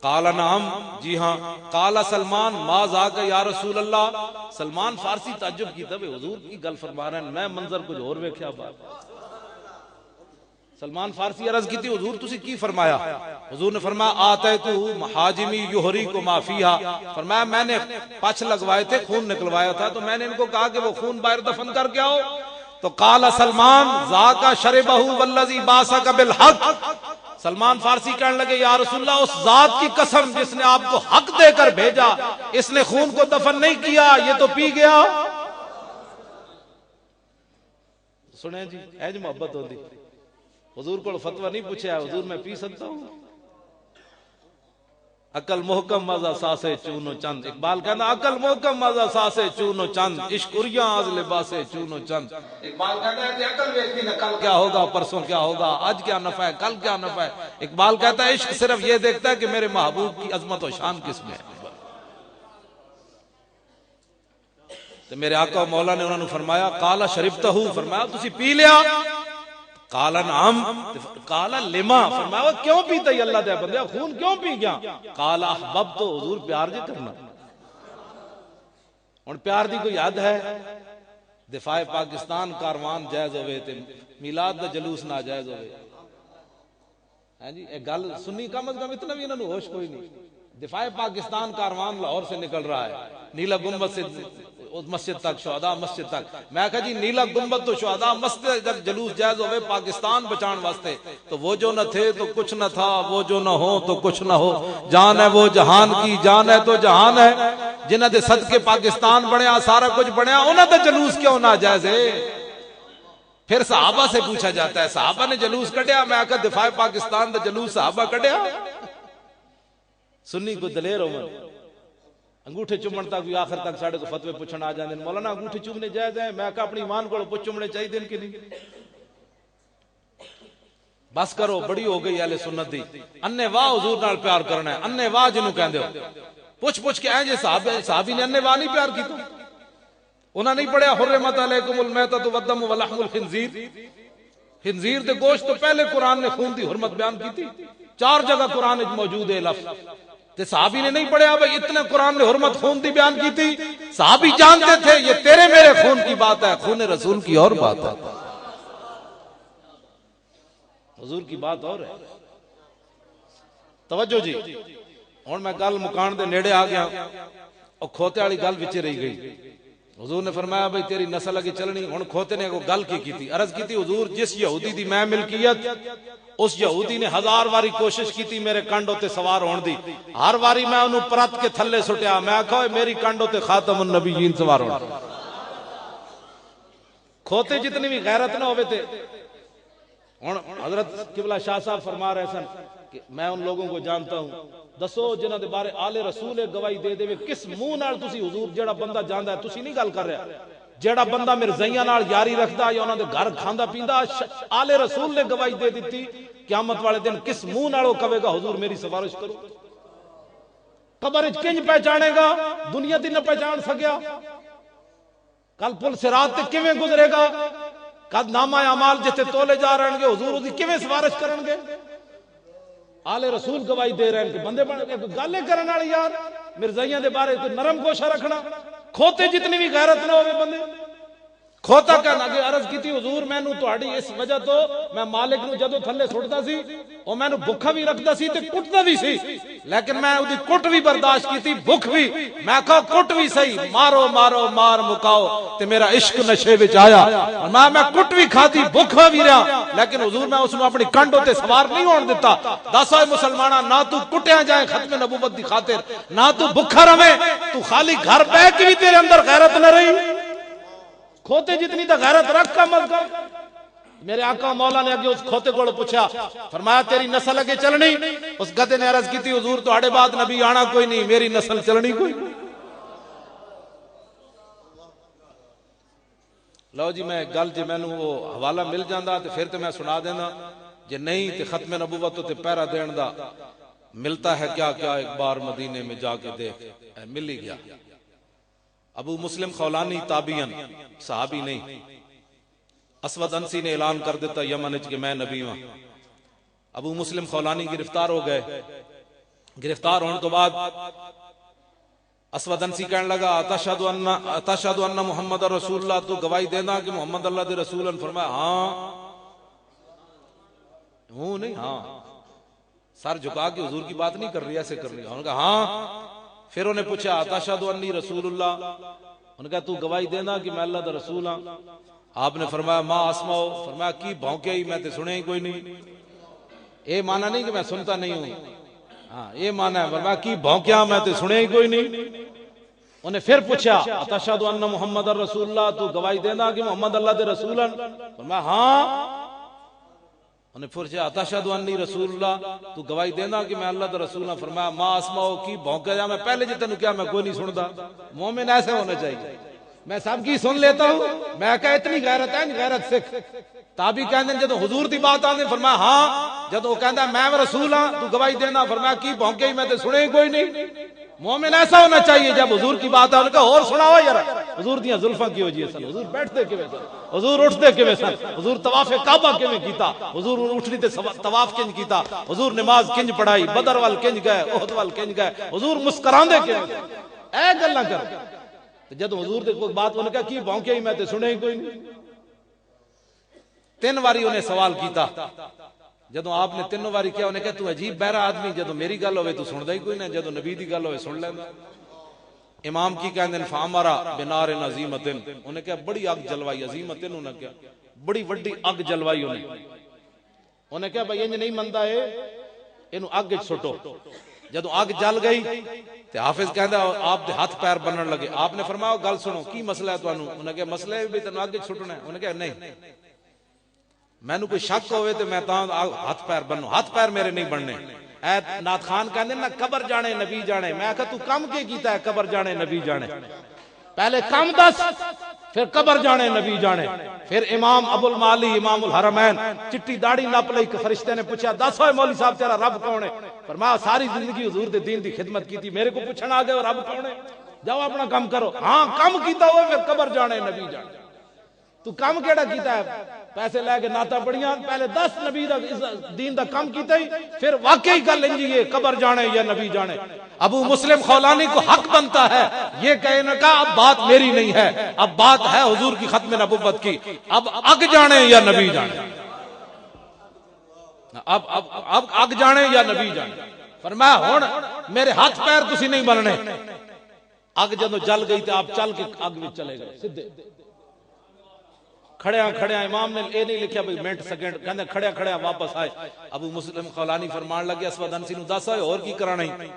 Speaker 3: قال نعم جی ہاں. قال سلمان ما ذاک یا رسول اللہ. سلمان فارسی تعجب کیتا بے حضور کی گل فرما رہے ہیں میں منظر کچھ اور ویکھیا بات. سلمان فارسی عرض کی تھی حضور تسی کی فرمایا؟ حضور نے فرمایا آتے تو محاجمی یہری کو معافیہ. فرمایا میں نے پچھ لگوائے تھے خون نکلوایا تھا تو میں نے ان کو کہا کہ وہ خون باہر دفن کر کے آؤ. تو قال سلمان ذاک شربہ والذی باسک بالحق. سلمان فارسی کہنے لگے یا رسول اللہ اس ذات کی قسم جس نے آپ کو حق دے کر بھیجا اس نے خون کو دفن نہیں کیا یہ تو پی گیا. سنیں جی ایج محبت ہوتی. حضور کو فتوہ نہیں پوچھا حضور میں پی سکتا ہوں. عقل محکم مزہ ساسے چونو چند. اقبال کہنا عقل محکم مزہ ساسے چونو چند عشق اریاں آز لباسے چونو چند. اقبال کہتا ہے کہ عقل ویکھتی نہ کل کیا ہوگا پرسوں کیا ہوگا آج کیا نفع ہے کل کیا نفع ہے. اقبال کہتا ہے عشق صرف یہ دیکھتا ہے کہ میرے محبوب کی عظمت و شان کس میں ہے. تو میرے آقا و مولا نے انہوں نے فرمایا قال شربتہ فرمایا تسی پی لیا؟ قال نعم. قال لما فرمایا کیوں پیتا ہی اللہ دے بندے خون کیوں پی گیا؟ قال احببت حضور پیار جے کرنا. اور پیار دی کوئی حد ہے؟ دفاع پاکستان کاروان جائز ہوئے تے میلاد دا جلوس ناجائز ہوئے. ہاں جی ایک گل سنی کم از کم اتنا بھی انہوں نے ہوش کوئی نہیں. دفاع پاکستان کاروان لاہور سے نکل رہا ہے نیلا گنبد سے مسجد تک شہداء مسجد تک. میں کہا جی نیلا گنبد تو شہداء مسجد تک جلوس جائز ہوئے پاکستان بچان واسطے تو وہ جو نہ تھے تو کچھ نہ تھا وہ جو نہ ہو تو کچھ نہ ہو. جان ہے وہ جہان کی جان ہے تو جہان ہے جنہ دے صدقے پاکستان بنیا سارا کچھ بنیا انہاں دا جلوس کیوں نہ جائز ہے. پھر صحابہ سے پوچھا جاتا ہے صحابہ نے جلوس کڈیا، میں آکا دفاع پاکستان دا جلوس صحابہ کڈیا؟ سنی کو دلیر عمر انگوٹھے چومن تک بھی آخر تک ساڑھے کو فتوے پوچھنا آ جاندے، مولانا انگوٹھے چومنے جائز ہیں؟ میں آکا اپنی ایمان کو پوچھ چومنے چاہیے دن کی نہیں؟ بس کرو، بڑی ہو گئی اہل سنت دی، انے واہ حضور نال پیار کرنا ہے، انے واہ جنوں کہندے ہو پوچھ کے آئے جے صحابی نے انے واہ نہیں پیار کیتا؟ انہاں نہیں پڑھیا حرمت علیکم المیتۃ والدم ولحم الخنزیر؟ خنزیر دے گوشت تو پہلے قرآن نے خون دی حرمت بیان کی تھی، 4 جگہ قرآن وچ موجود ہے لفظ، تے صحابی نے نہیں پڑھیا بھائی اتنے قرآن نے حرمت خون دی بیان کی تھی؟ صحابی جانتے تھے یہ تیرے میرے خون کی بات ہے، خون رسول کی اور بات ہے، حضور کی بات اور ہے۔ توجہ جی، ہن میں گل مکان دے نیڑے آ گیا، اور کھوتے والی گل وچ رہ گئی۔ حضور نے فرمایا بھائی تیری نسل اگے چلنی، ہن کھوتے نے گل کی عرض کی حضور جس یہودی دی میں ملکیت، اس یہودی نے 1000 واری کوشش کی تھی میرے کنڈوں تے سوار ہون دی، ہر واری میں انہوں پرت کے تھلے سٹیا، میں آکھا میری کنڈوں تے خاتم النبیین سوار ہون۔ کھوتے جتنی بھی غیرت نہ ہوئے تھے، حضرت قبلہ شاہ صاحب فرما رہے سن کہ میں ان لوگوں کو جانتا ہوں، دسو جنہاں دے بارے آل رسول گواہی دے دے کس منہ نال تسی حضور جڑا بندہ جاندا ہے، تسی نہیں گل کر رہا، جڑا بندہ مرزائیاں نال یاری رکھدا یا انہاں دے گھر کھاندا پیندا، آل رسول نے گواہی دے دیتی، قیامت والے دن کس منہ نال وہ کہے گا حضور میری سفارش کرو؟ قبر وچ کنج پہچانے گا؟ دنیا دی نہ پہچان سکیا، کل پل صراط تے کیویں گزرے گا؟ کد نامہ اعمال جتے تولے جا رہن گے حضور دی کیویں سفارش کرن گے؟ آل رسول گواہی دے رہے ہیں کہ بندے بن کے گالیں کرن والی یار مرزائیاں دے بارے کوئی نرم گوشہ رکھنا، کھوتے جتنی بھی غیرت نہ ہوئے بندے۔ کھوتا کہنا کہ عرض کی تھی حضور میں نو تہاڈی اس وجہ تو میں مالک نو جدو تھلے سٹدا سی او میں نو بھکھا بھی رکھدا سی تے کٹدا بھی سی، لیکن میں اودی کٹ بھی برداشت کیتی، بھکھ بھی، میں کہا کٹ بھی صحیح، مارو مارو مار مکاؤ تے میرا عشق نشے وچ آیا، میں کٹ بھی کھادی بھکھا بھی رہا، لیکن حضور میں اس نو اپنی کنڈوں تے سوار نہیں ہون دیتا۔ دس اے مسلماناں، نہ تو کٹیا جائے ختم نبوت دی خاطر، نہ تو بھکھا رہے، تو خالی گھر بیٹھ کے بھی تیرے اندر غیرت نہ رہی۔ کھوتے جتنی تو غیرت رکھ کا مت کر۔ میرے آقا مولا نے اگے اس کھوتے کو پوچھا، فرمایا تیری نسل اگے چلنی؟ اس گدے نے عرض کی تھی حضور تہاڈے بعد نبی آنا کوئی نہیں، میری نسل چلنی کوئی نہیں۔ لو جی میں گل جی مینوں وہ حوالہ مل جاندا تے پھر تے میں سنا دینا، جے نہیں تے ختم نبوت تے پہرا دین دا ملتا ہے کیا کیا ایک بار مدینے میں جا کے دیکھ، مل ہی گیا۔ ابو مسلم خولانی تابعین، صحابی نہیں، اسود انسی نے اعلان کر دیتا یمن کہ میں نبی ہوں۔ ابو مسلم خولانی گرفتار ہو گئے، گرفتار ہونے تو بعد اسود انسی کہنے لگا اتشہد ان محمد رسول اللہ، تو گواہی دینا کہ محمد اللہ دے رسول ہیں؟ فرمایا ہاں، ہوں نہیں ہاں، سر جھکا کے حضور کی بات نہیں کر رہی، ایسے کر رہی، انہوں نے کہا ہاں۔ پھر انہیں پوچھا اتشہد انی رسول اللہ، انہوں نے کہا تو گواہی دینا کہ میں اللہ دا رسول ہوں؟ آپ نے فرمایا ما اسمعو، فرمایا کی بھونکے ہی میں تے سنے ہی کوئی نہیں۔ اے معنی نہیں کہ میں سنتا نہیں ہوں، ہاں یہ معنی ہے، فرمایا کی بھونکیا میں تے سنے ہی کوئی نہیں۔ انہیں پھر پوچھا اتشہد ان محمد رسول اللہ، تو گواہی دینا کہ محمد اللہ دے رسول ہیں؟ فرمایا ہاں۔ انہیں پوچھا اتشہد انی رسول اللہ، تو گواہی دینا کہ میں اللہ دا رسول ہوں؟ فرمایا ما اسمعو، کی بھونکا جا میں پہلے جتنے کیا میں کوئی نہیں سنتا۔ مومن ایسے ہونا چاہیے، میں سب کی سن لیتا ہوں، میں کہا اتنی غیرت ہے، غیرت سکھ۔ تابعی کہندے جدو حضور دی بات آندے فرمایا ہاں، جدو وہ کہندا میں رسول ہاں تو گواہی دینا، فرمایا کی بھونکے ہی میں تے سنے ہی کوئی نہیں۔ مومن ایسا ہونا چاہیے جب حضور کی بات آنے کا اور سناؤ یار، حضور دیاں زلفاں کی ہو جی سن، حضور بیٹھتے کیویں سن، حضور اٹھتے کیویں سن، حضور طواف کعبہ کیویں کیتا، حضور اٹھنی تے طواف کنج کیتا، حضور نماز کنج پڑھائی، بدر وال کنج گئے، احد وال کنج گئے، حضور مسکراندے کیویں سن، اے گلاں کر۔ جدو حضور دے کوئی بات انہوں نے کہا کی بھونکے ہی میں تے سنے ہی کوئی نہیں۔ 3 واری انہیں سوال کیتا، جدو آپ نے 3 واری کیا انہیں کہا تو عجیب بہرا آدمی، جدو میری گل ہوئے تو سندا ہی کوئی نہ، جدو نبی دی گل ہوئے سن لینا۔ امام کی کہندے فامرا بنار عظیمت، انہیں کہا بڑی اگ جلوائی، عظیمت انہیں کہا بڑی وڈی اگ جلوائی، انہیں کہا بھائی انج نہیں مندا ہے، اینو اگ وچ سٹو۔ جدو اگ جل گئی تے حافظ کہندا آپ دے ہاتھ پیر بنن لگے، آپ نے فرمایا گل سنو کی مسئلہ ہے تانوں؟ انہیں کہا مسئلہ ہے بھی تینوں اگ وچ سٹنا ہے؟ انہیں کہا نہیں، مینوں کوئی شک ہوئے تو میں تاں ہاتھ پیر بنوں، ہاتھ پیر میرے نہیں بننے۔ اے نات خان کہندے نا قبر جانے نبی جانے، میں کہا تو کم کے کیتا ہے قبر جانے نبی جانے؟ پہلے کم دس، پھر قبر جانے نبی جانے۔ پھر امام ابو المعالی امام الحرمین چٹی داڑھی نپ لئی، فرشتے نے پوچھا دس ہوئے مولوی صاحب تیرا رب کون ہے؟ فرمایا ساری زندگی حضور دے دین دی خدمت کی تھی، میرے کو پوچھنا آ گئے رب کون ہے؟ جاؤ اپنا کام کرو۔ ہاں کم کیتا ہوئے پھر قبر جانے نبی جانے۔ تو کم کیڑا کیتا ہے؟ پیسے لے کے ناتا پڑھیاں، پہلے 10 نبی دا دین دا کم کیتا ہی، پھر واقعی گل انجی ہے قبر جانے یا نبی جانے۔ ابو مسلم خولانی کو حق بنتا ہے یہ کہنے کا اب بات میری نہیں ہے، اب بات ہے حضور کی ختم نبوت کی، اب اگ جانے یا نبی جانے، اب اگ جانے یا نبی جانے۔ فرمایا ہن میرے ہاتھ پیر تسی نہیں بننے۔ اگ جدوں جل گئی تو آپ چل کے اگ میں چلے گئے سیدھے۔ کھڑیاں امام نے اے نہیں لکھیا بھئی منٹ سیکنڈ، کہندے کھڑیاں واپس آئے۔ ابو مسلم خولانی فرمان لگے اسود انسی نو دس آئے اور کی کرانا ہی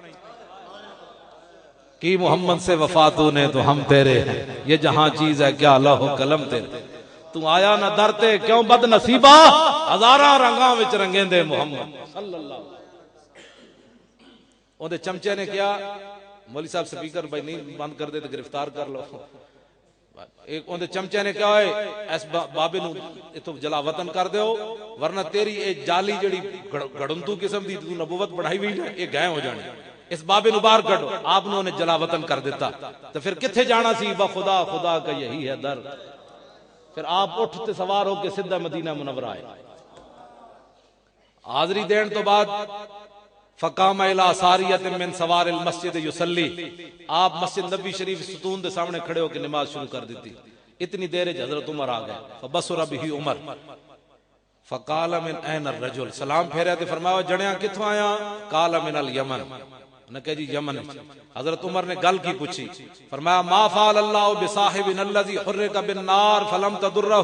Speaker 3: کی محمد سے وفاتوں نے تو ہم تیرے ہیں، یہ جہاں چیز ہے کیا لوح و قلم تیرے، تو آیا نہ درتے کیوں بد نصیبہ، ہزاراں رنگاں وچ رنگیں دے محمد صلی اللہ علیہ وسلم۔ اون دے چمچے نے کیا مولوی صاحب سپیکر بھائی نہیں بند کر دے تو گرفتار کر لو۔ ایک اون دے چمچے نے کیا ہوئے اس بابے نو اتو جلا وطن کر دیو ورنہ تیری اے جالی جڑی گڑنتو قسم دی تو نبوت بڑھائی ہوئی ہے یہ گئے ہو جانے، اس بابے نو باہر کڈو۔ آپ نے جلا وطن کر دیتا تو پھر کتھے جانا سی؟ بخدا خدا کا یہی ہے در۔ پھر آپ اٹھتے سوار ہو کے سدھا مدینہ منورہ آئے۔ حاضری دین تو بعد فقام الى ساریت من سوار المسجد یصلی، آپ مسجد نبی شریف ستون دے سامنے کھڑے ہو کے نماز شروع کر دیتی۔ اتنی دیر حضرت عمر آ گئے، فبصر به عمر فقال من این الرجل، سلام پھیرا تے فرمایا جڑیاں کتھوں آیا؟ قال من الیمن، نے کہا جی یمن۔ حضرت عمر نے گل کی پوچھی، فرمایا ما فعل اللہ بصاحبنا الذی حرق بالنار فلم تضرہ،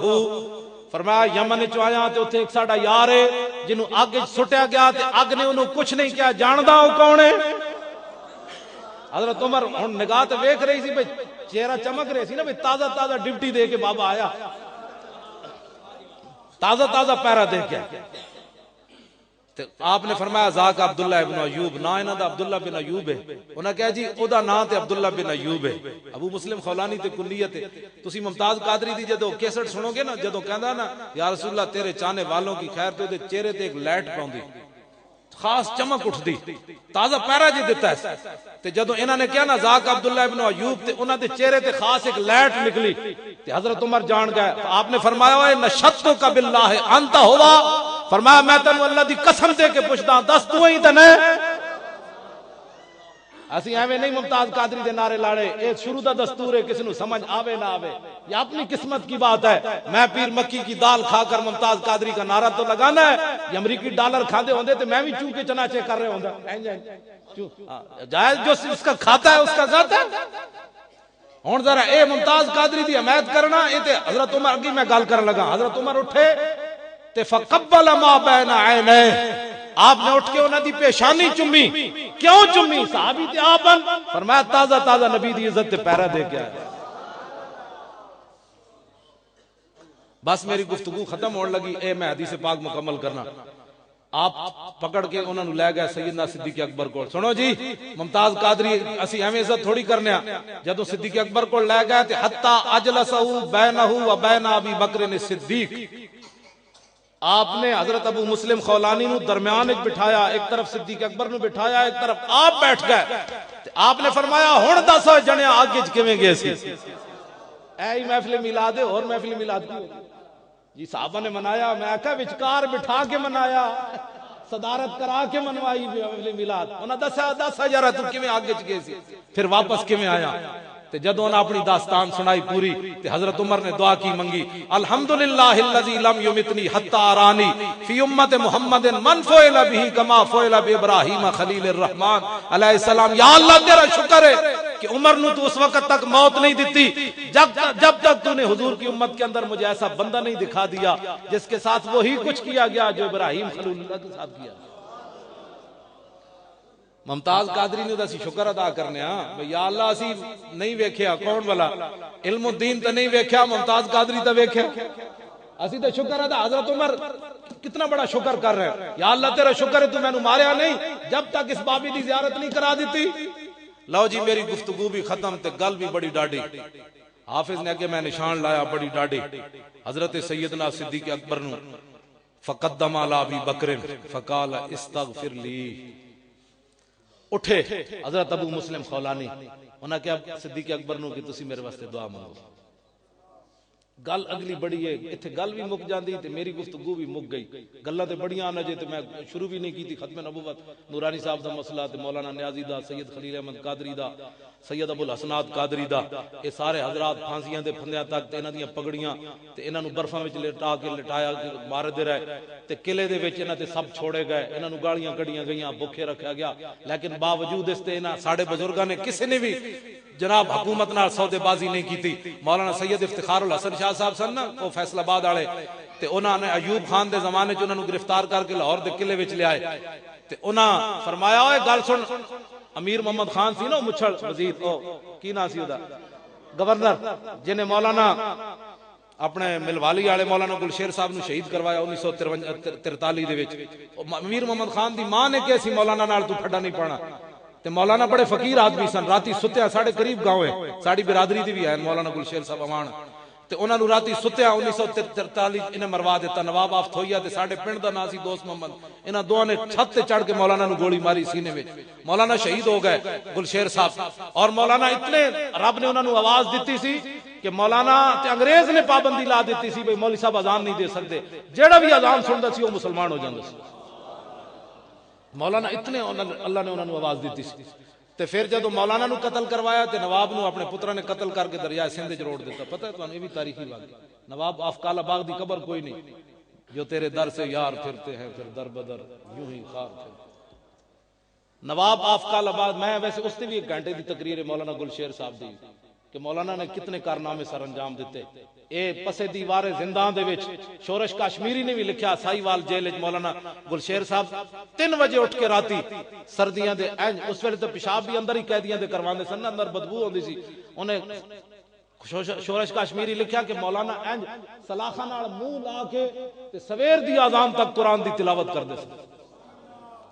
Speaker 3: فرمایا یمن چ آیا تے اوتھے ایک ساڈا یار ہے جنوں اگ سٹیا گیا تے اگ نے انہوں کچھ نہیں کیا، جاندا او کون ہے؟ حضرت عمر ہن نگاہ تے ویکھ رہی سی بھئی چہرہ چمک رہی سی نا، بھئی تازہ ڈپٹی دے کے بابا آیا، تازہ پیرا دے کے۔ تے آپ نے فرمایا ذاک عبداللہ ابن ایوب، نا انہاں دا عبداللہ بن ایوب ہے۔ انہاں کہا جی او دا نا تے عبداللہ بن ایوب ہے۔ ابو مسلم خولانی تے کنیت ہے۔ تسی ممتاز قادری دی جدو کیسٹ سنو گے نا، جدو کہندا نا یا رسول اللہ تیرے چاہنے والوں کی خیر، تو دے چہرے تے ایک لائٹ پاؤندی، خاص چمک اٹھدی، تازہ پیرا جی دیتا ہے۔ تے جدو انہاں نے کہا نا ذاک عبداللہ ابن ایوب، تے انہاں دے چہرے تے خاص ایک لائٹ نکلی، تے حضرت عمر جان گئے۔ آپ نے فرمایا اے نشتک باللہ انت ہوا، فرمایا میں تینوں اللہ دی قسم دے کے پوچھدا دس تو ہی تے نہیں۔ اسی ایویں نہیں ممتاز قادری دے نعرے لاڑے، ایک شروع دا دستور ہے، کسی نو سمجھ آوے نہ آوے یہ اپنی قسمت کی بات ہے۔ میں پیر مکی کی دال کھا کر ممتاز قادری کا نعرہ تو لگانا ہے، یہ امریکی ڈالر کھاندے ہوندے تو میں بھی چوں کے چناچے کر رہے ہوندا، جائز جو اس کا کھاتا ہے اس کا ذات ہے۔ ہن ذرا اے ممتاز قادری دی حمایت کرنا، اے تے حضرت عمر اگے میں گل کرن لگا۔ حضرت عمر اٹھے تے فقبل ما بین عینیہ، آپ نے اٹھ کے انہاں دی پیشانی چمی۔ کیوں چمی؟ صحابی تے آپن، فرمایا تازہ نبی دی عزت تے پیرا دے کے آیا۔ بس میری گفتگو ختم ہونے لگی، اے میں حدیث پاک مکمل کرنا۔ آپ پکڑ کے انہاں نو لے گئے سیدنا صدیق اکبر کو۔ سنو جی ممتاز قادری اسی ایویں عزت تھوڑی کرنے ہاں، جدوں صدیق اکبر کو لے گئے تے حتی اجلسہ بینہ و بین ابی بکر الصدیق، آپ نے حضرت ابو مسلم خولانی نو درمیان ایک بٹھایا، ایک طرف صدیق اکبر نو بٹھایا، ایک طرف آپ بیٹھ گئے۔ آپ نے فرمایا ہن دس جنیا آگے کیویں گئے سی؟ اے ہی محفل میلاد ہے، اور محفل میلاد کی جی صحابہ نے منایا، میں آکھا وچکار بٹھا کے منایا، صدارت کرا کے منوائی محفل میلاد۔ انہاں دسا یار تو کیویں آگے گئے سی، پھر واپس کیویں آیا؟ تے جدوں نے اپنی داستان سنائی پوری تے حضرت عمر نے دعا کی منگی، الحمدللہ الذی لم یمتنی حتی ارانی فی امت محمد من فعل به کما فعل بابراہیم خلیل الرحمن علیہ السلام۔ یا اللہ تیرا شکر ہے کہ عمر نو تو اس وقت تک موت نہیں دیتی جب تک تو نے حضور کی امت کے اندر مجھے ایسا بندہ نہیں دکھا دیا جس کے ساتھ وہی کچھ کیا گیا جو ابراہیم خلیل اللہ کے ساتھ کیا۔ ممتاز قادری نے اسی شکر ادا کرنے ہاں، یا اللہ اسی نہیں ویکھیا کون والا علم الدین تے نہیں ویکھیا، ممتاز قادری تے ویکھیا۔ اسی تو شکر ہے حضرت عمر کتنا بڑا شکر کر رہے ہیں، یا اللہ تیرا شکر ہے تو میں نے ماریا نہیں جب تک اس بابی دی زیارت نہیں کرا دیتی۔ لو جی میری گفتگو بھی ختم تے گل بھی بڑی ڈاڈی، حافظ نے کہ میں نشان لایا بڑی ڈاڈی، حضرت سیدنا صدیق اکبر نو فقدم علی ابی بکر فقال استغفر لی، اٹھے حضرت ابو مسلم خولانی، انہاں کہ صدیق اکبر نو کہ تسی میرے واسطے دعا مانگو۔ گل اگلی بڑی ہے، اتنے گل بھی مک جاندی تے میری گفتگو بھی مک گئی، گلاں تے بڑیاں آنا جے تے میں شروع بھی نہیں کیتی، ختم نبوت نورانی صاحب دا مسئلہ تے مولانا نیازی دا، سید خلیل احمد قادری دا، سید ابو الحسنات قادری دا، اے سارے حضرات پھانسیاں دے پھندیاں تک تے انہاں دیاں پگڑیاں تے انہاں نو برفاں وچ لٹا کے لٹایا مار دے رہے تے قلعے دے وچ انہاں تے سب چھوڑے گئے، انہاں نو گالیاں کڈیاں گئیاں، بھوکے رکھا گیا، لیکن باوجود اس تے انہاں ساڈے بزرگاں نے کسی نے بھی جناب حکومت نال سودے بازی نہیں کیتی۔ مولانا سید افتخار الحسن شاہ صاحب سن نا وہ فیصل آباد والے، تے انہاں نے ایوب خان دے زمانے چ انہاں نو گرفتار کر کے لاہور دے قلعے وچ لے آئے تے انہاں فرمایا اوے گل سن، امیر محمد خان سی نا مچھڑ وزیر، او کی نام سی او دا گورنر، جنہیں مولانا اپنے ملوالی والے مولانا گلشیر صاحب نو شہید کروایا 1943 دے وچ، امیر محمد خان دی ماں نے کہا سی مولانا نال تو پھڈا نہیں پانا، تے مولانا بڑے فقیر آدمی سن، راتی ستیا ساڑھے قریب گاؤں ہے، ساڑی برادری دی بھی ہے مولانا گلشیر صاحب امان، تے انہاں نو راتی ستیا 1943 انہیں مروا دیتا، نواب آفت ہویا تے ساڑھے پنڈ دا نام سی دوست محمد، انہاں دوہاں نے چھت تے چڑھ کے مولانا نو گولی ماری سینے وچ، مولانا شہید ہو گئے گلشیر صاحب، اور مولانا اتنے رب نے انہاں نو آواز دیتی سی کہ مولانا تے انگریز نے پابندی لا دیتی سی بھئی مولوی صاحب اذان نہیں دے سکتے، جیڑا بھی اذان سندا سی وہ مسلمان ہو جاندا سی۔ مولانا اتنے اللہ نے انہوں نے آواز دیتی سی، تے پھر جدو مولانا نو قتل کروایا تے نواب نو اپنے پترا نے قتل کر کے دریائے سندھ وچ روڑ دیتا۔ پتہ ہے تانوں یہ بھی تاریخی واقعہ، نواب آفقال باغ دی قبر کوئی نہیں، جو تیرے در سے یار پھرتے ہیں پھر در بدر یوں ہی خار پھرتے۔ نواب آفقال آباد، میں ویسے اس نے بھی ایک گھنٹے دی تقریر ہے مولانا گلشیر صاحب دی کہ مولانا نے کتنے کارنامے سر انجام دیتے۔ اے پسے دیوار زندان دے وچ شورش کاشمیری نے بھی لکھیا سائی وال جیل وچ مولانا گلشیر صاحب 3 بجے اٹھ کے راتی سردیاں دے اس ویلے تے پیشاب بھی اندر ہی قیدیاں دے کرواندے سن، اندر بدبو ہوندی سی، انہیں شورش کاشمیری لکھیا کہ مولانا انج سلاخاں نال منہ لا کے تے سویر دی اذان تک قرآن دی تلاوت کردے سن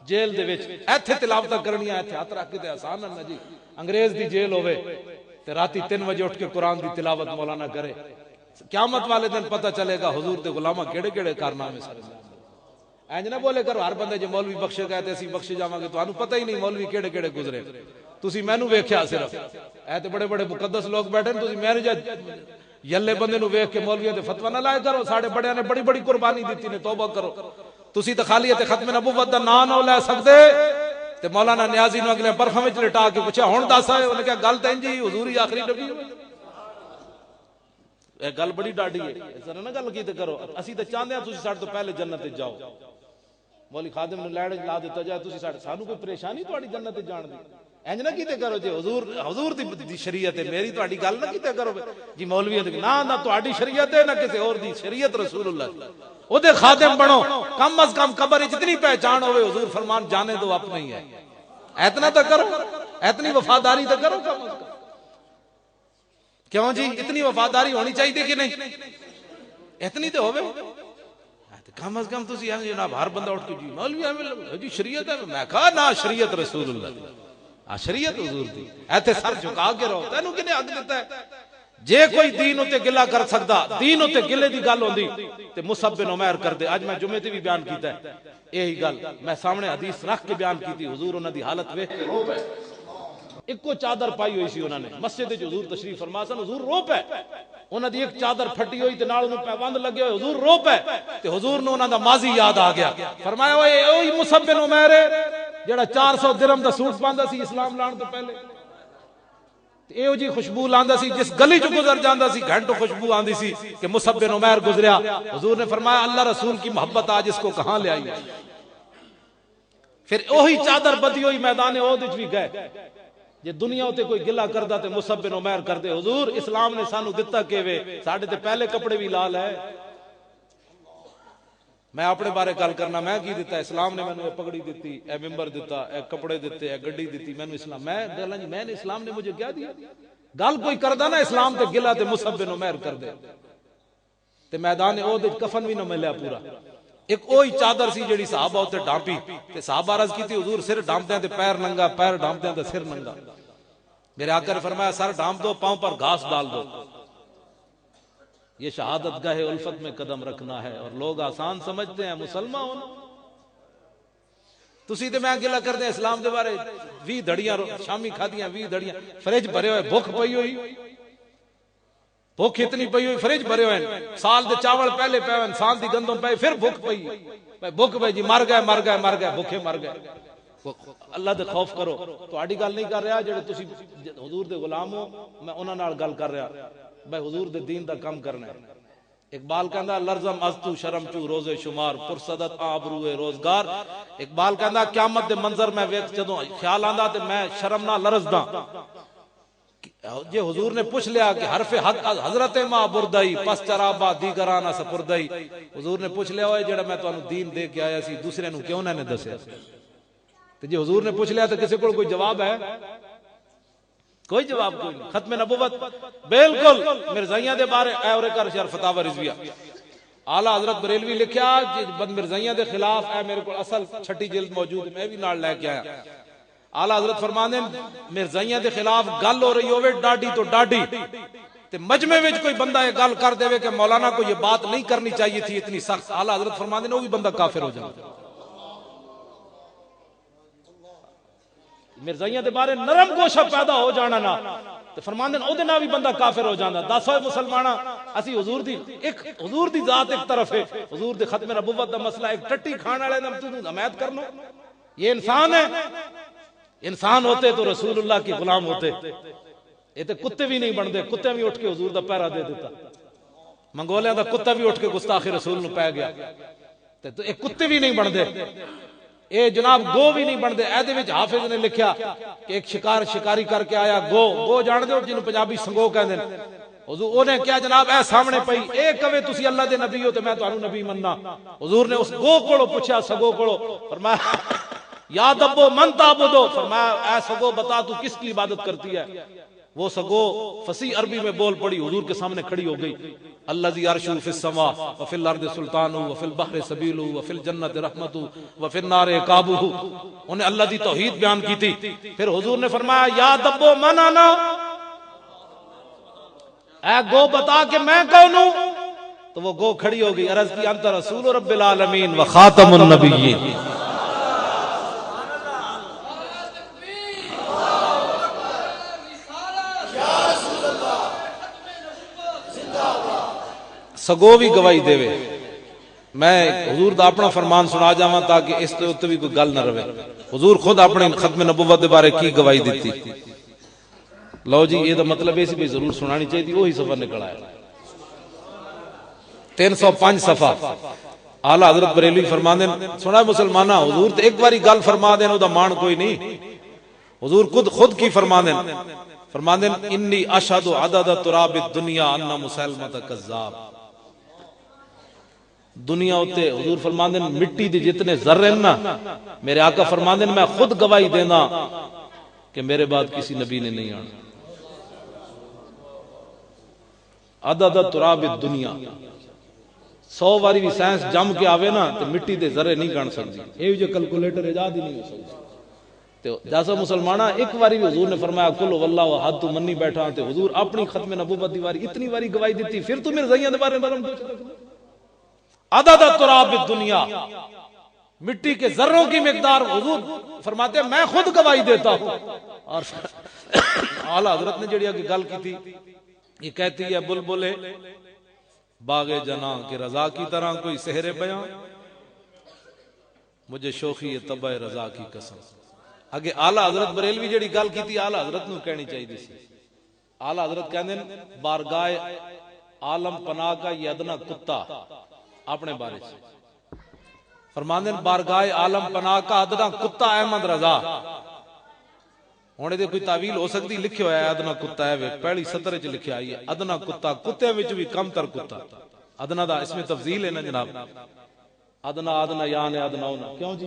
Speaker 3: جیل دے وچ، ایتھے تلاوت کرنی ہے ایتھے ہاتھ رکھ کے تے آسان ہے جی، انگریز دی جیل ہوے تے راتی 3 بجے اٹھ کے قرآن دی تلاوت مولانا کرے، قیامت والے دن پتہ چلے گا حضور دے غلامہ کیڑے کیڑے کارنامے سر انج نہ بولے کرو ہر بندے جو مولوی بخشے گئے تے اسی بخشے جاواں گے، تانوں پتہ ہی نہیں مولوی کیڑے کیڑے گزرے، تسی مینوں ویکھیا صرف اے تے بڑے بڑے مقدس لوگ بیٹھے تسی میرے جا یلے بندے نو ویکھ کے مولویاں تے فتوی نہ لائے کرو، ساڈے بڑیاں نے بڑی بڑی قربانی دتی نے، توبہ کرو، تسی تے خالی تے ختم نبوت دا نام نہ لے سکدے۔ تے مولانا نیازی نو اگلے برخاں وچ لٹا کے پوچھا ہن دس آئے، انہاں کہا گل تے انج ہی حضور ہی آخری نبی ہوئے، اے گل بڑی ڈاڈی ہے، اس طرح نہ گل کیتے کرو، اسی تے چاہندے ہاں تسی ساڈے تو پہلے جنت وچ جاؤ، مولوی خادم نو لیڑ لا دیتا جائے تسی سانو کوئی پریشانی تہاڈی جنت وچ جان دی، انج نہ کیتے کرو جی حضور دی شریعت ہے، میری تہاڈی گل نہ کیتے کرو جی مولوی تے نہ تہاڈی شریعت ہے نہ کسی اور دی شریعت، رسول اللہ او دے خادم بنو، کم از کم قبر وچ اتنی پہچان ہوے حضور فرمان جانے دو اپنا ہی ہے، اتنا تو کرو، اتنی وفاداری تو کرو کم از کم، کیوں جی اتنی وفاداری ہونی چاہیے کہ نہیں، اتنی تو ہوے کم از کم تسی جناب ہر بندہ اٹھ کے جی مولوی جی شریعت ہے، میں کہا نہ شریعت رسول اللہ، شریعت حضور دی، ایتھے سر جھکا کے رہو، تینوں کنے حق دیتا ہے؟ جے کوئی دین اتے گلا کر سکدا، دین اتے گلے دی گل ہوندی تے مصعب بن عمیر کر دے، اج میں جمعے تے بھی بیان کیتا ہے یہی گل، میں سامنے حدیث رکھ کے بیان کیتی، حضور انہاں دی حالت ویکھ کے رو پے، ایکو چادر پائی ہوئی سی انہاں نے، مسجد وچ حضور تشریف فرما سن، حضور رو پے، انہاں دی ایک چادر پھٹی ہوئی تے نال انہوں پیوند لگے ہوئے، حضور رو پے تے حضور نے انہاں دا ماضی یاد آ گیا، فرمایا اوہی مصعب بن عمیر جڑا 400 درہم دا سوٹ پاندا سی اسلام لان تو پہلے، ایو جی خوشبو لاندا سی، جس گلی چ گزر جاندا سی گھنٹوں خوشبو آندی سی کہ مصعب بن عمیر گزریا، حضور نے فرمایا اللہ رسول کی محبت آج اس کو کہاں لے آئی، پھر وہی چادر بدی ہوئی میدان احد وچ بھی گئے، جے دنیا تے کوئی گلا کردا تے مصعب بن عمیر کردے، حضور اسلام نے سانو دتا کیویں، ساڈے تے پہلے کپڑے بھی لال ہے، میں اپنے بارے گل کرنا، میں کی دیتا، اسلام نے مینوں پگڑی دیتی، اے ممبر دیتا، اے کپڑے دیتے، اے گڈی دیتی، مینوں اسلام، میں گلاں جی میں نے اسلام نے مجھے کیا دیا، گل کوئی کردا نا اسلام تے گلا تے مصعب بن عمیر کر دے، تے میدان احد وچ کفن بھی نہ ملیا پورا. ایک وہی چادر سی جیڑی صحابہ اوتے ڈھانپی تے صحابہ عرض کیتی حضور سر ڈھانپدے تے پیر ننگا، پیر ڈھانپدے تے سر ننگا. میرے آقا نے فرمایا سر ڈھانپ دو، پاؤں پر گھاس ڈال دو. یہ شہادت گاہ الفت میں قدم رکھنا ہے. اور لوگ آسان سمجھتے ہیں مسلمان ہونا. تسی تے میں گلا کردے اسلام دے بارے 20 دھڑیاں شامی کھادیاں، 20 دھڑیاں فریج بھرے ہوئے، بھوک پئی ہوئی، بھوک اتنی پئی ہوئی فریج بھرے ہوئے، سال دے چاول پہلے پے ہوئے، انسان دی گندم پے، پھر بھوک پئی، بھوک پئی جی مر گئے مر گئے مر گئے، بھوکے مر گئے. اللہ دے خوف کرو. تہاڈی گل نہیں کر رہا جڑے تسی حضور دے غلام ہو، میں انہاں نال گل کر رہا بھائی حضور دے دین دا کم کرنا ہے. اقبال کہندا لرزم از تو شرم چو روز شمار پرصدت آبروئے روزگار. اقبال کہندا قیامت دے منظر میں ویکھ جدوں خیال آندا تے میں شرم نہ لرزدا. جے حضور نے پوچھ لیا کہ حرف حق حضرت ماں بردائی پس چرابا دیگرانہ سپردائی، حضور نے پوچھ لیا ہوئے جڑا میں تانوں دین دے کے آیا سی دوسرے نو کیوں نہ نے دسیا. تے جے حضور نے پوچھ لیا تو کسی کو کوئی جواب ہے؟ کوئی جواب کوئی نہیں. ختم نبوت بالکل مرزائیاں دے بارے اے اور کر شر فتاوی رضویہ اعلی حضرت بریلوی لکھیا بند مرزائیاں دے خلاف اے میرے کو اصل چھٹی جلد موجود ہے، میں بھی نال لے کے آیا. اعلی حضرت فرماندے مرزائیاں دے خلاف گل ہو رہی ہوے ڈاڈی تو ڈاڈی تے مجمع وچ کوئی بندہ یہ گل کر دے کہ مولانا کو یہ بات نہیں کرنی چاہیے تھی اتنی سخت، اعلی حضرت فرماندے نے وہ بھی بندہ کافر ہو جائے. مرزائیاں دے بارے نرم گوشہ پیدا ہو جانا نا تے فرماندے او دے نال بھی بندہ کافر ہو جاندا. دس ہوئے مسلماناں اسی حضور دی ذات ایک طرف ہے، حضور دے ختم نبوت دا مسئلہ ایک ٹٹی کھان والے نام تو حمایت کرنا. یہ انسان ہے، انسان ہوتے تو رسول اللہ کی غلام ہوتے. یہ تے کتے بھی نہیں بنتے، کتے بھی اٹھ کے حضور دا پہرا دے دیتا. منگولیاں دا کتا بھی اٹھ کے گستاخ رسول نو پے گیا تے ایک کتے بھی نہیں بنتے. اے جناب گو بھی نہیں بنتے. ایدے وچ حافظ نے لکھیا کہ ایک شکاری کر کے آیا گو جان دے جنوں پنجابی سنگو کہندے نے. حضور اونے کیا جناب اے سامنے پئی اے کہے تسی اللہ دے نبی ہو تے میں تانوں نبی مننا. حضور نے اس گو کولو پوچھا سگو کولو فرمایا یا دبو من تعبدو، فرمایا اے سگو بتا تو کس کی عبادت کرتی ہے. وہ سگو فصیح عربی میں بول پڑی، حضور کے سامنے کھڑی ہو گئی. الذی عرشہ فی السماء وفی الارض سلطانہ وفی البحر سبیلہ وفی الجنت رحمتہ وفی النار عقابہ. انہیں اللہ دی توحید بیان کی تھی. پھر حضور نے فرمایا یا دبو من انا، اے گو بتا کہ میں کون ہوں. تو وہ گو کھڑی ہو گئی، عرض کی انت رسول رب العالمین و خاتم النبیین. سگو بھی گواہی دے وے. میں حضور دا اپنا فرمان سنا جاواں تاکہ اس تے اوتے بھی کوئی گل نہ رہے. حضور خود اپنے ختم نبوت دے بارے کی گواہی دیتی. لو جی یہ دا مطلب اسی بھی ضرور سنانی چاہیے. وہی صفحہ نکل آیا 305 صفحہ. اعلی حضرت بریلوی فرماندے سنا مسلمانہ حضور تے ایک باری گل فرما دین او دا مان کوئی نہیں. حضور خود کی فرماندے انی اشہد عدد تراب الدنیا ان مسلمہ کذاب. دنیا ہوتے حضور فرماندے مٹی دی جتنے ذرے نا میرے آقا فرماندے میں خود گواہی دینا کہ میرے بعد کسی نبی نے نہیں آنا. عدد تراب الدنیا 100 باری بھی سائنس جم کے آوے نا تو مٹی دے ذرے نہیں گن سکتی. یہ جو کیلکولیٹر ایجاد ہی نہیں ہو سکتی. تو جیسا مسلمانہ ایک باری بھی حضور نے فرمایا کل واللہ وحد تو منی بیٹھا تے حضور اپنی ختم نبوت دی باری اتنی باری گواہی دیتی. پھر تو مرزائیاں دے بارے نرم عدد تراب الدنیا مٹی کے ذروں کی مقدار حضور فرماتے ہیں میں خود گواہی دیتا ہوں. اور اعلی حضرت نے جڑی اگے گل کی تھی یہ کہتی ہے بلبلے باغ جناں کے رضا کی طرح کوئی سحر بیاں مجھے شوخی طبع رضا کی قسم. اگے اعلی حضرت بریلوی جڑی گل کی تھی اعلی حضرت نو کہنی چاہیے سی. اعلی حضرت کہندے بارگاہ عالم پناہ کا یہ ادنا کتا اپنے بارے سے فرماندے بارگاہ عالم پناہ کا ادنا کتا احمد رضا. ہونے دے کوئی تعویل ہو سکتی لکھے ہویا ہے ادنا کتا ہے پہلی سطر وچ لکھیا ہے ادنا کتا کتے وچ بھی کم تر کتا. ادنا دا اس میں تفضیل ہے نا جناب. ادنا یان ادنا ہونا کیوں جی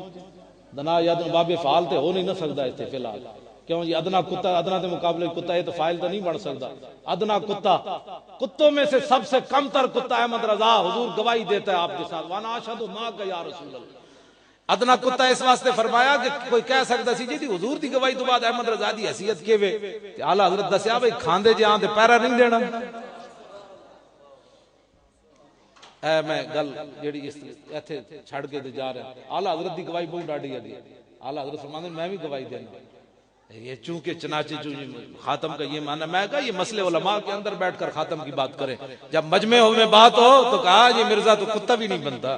Speaker 3: دنا یاد باب فعال تے ہو نہیں نہ سکدا اس تے فی الحال کیوں جی ادنا کتا، ادنا کے مقابلے کتا یہ تو فائل تو نہیں بن سکتا. ادنا کتا، کتوں میں سے سب سے کم تر کتا احمد رضا، حضور گواہی دیتا ہے آپ کے ساتھ، وانا اشہد معک یا رسول اللہ. ادنا کتا اس واسطے فرمایا کہ کوئی کہہ سکتا سی جی حضور دی گواہی تو بعد احمد رضا دی حیثیت کیویں، تے اعلی حضرت دسیا بھئی کھاندے جہاں تے پیرا نہیں دینا. اے میں گل جیڑی اس ایتھے چھڑ کے جا رہا، اعلی حضرت دی گواہی بہت ڈاڈی ہے. اعلی حضرت فرماتے ہیں میں بھی گواہی دینا. یہ چونکہ چنانچہ خاتم کا یہ معنی، میں کہا یہ مسئلے علماء کے اندر بیٹھ کر خاتم کی بات کریں، جب مجمع میں بات ہو تو کہا یہ مرزا تو کتا بھی نہیں بنتا،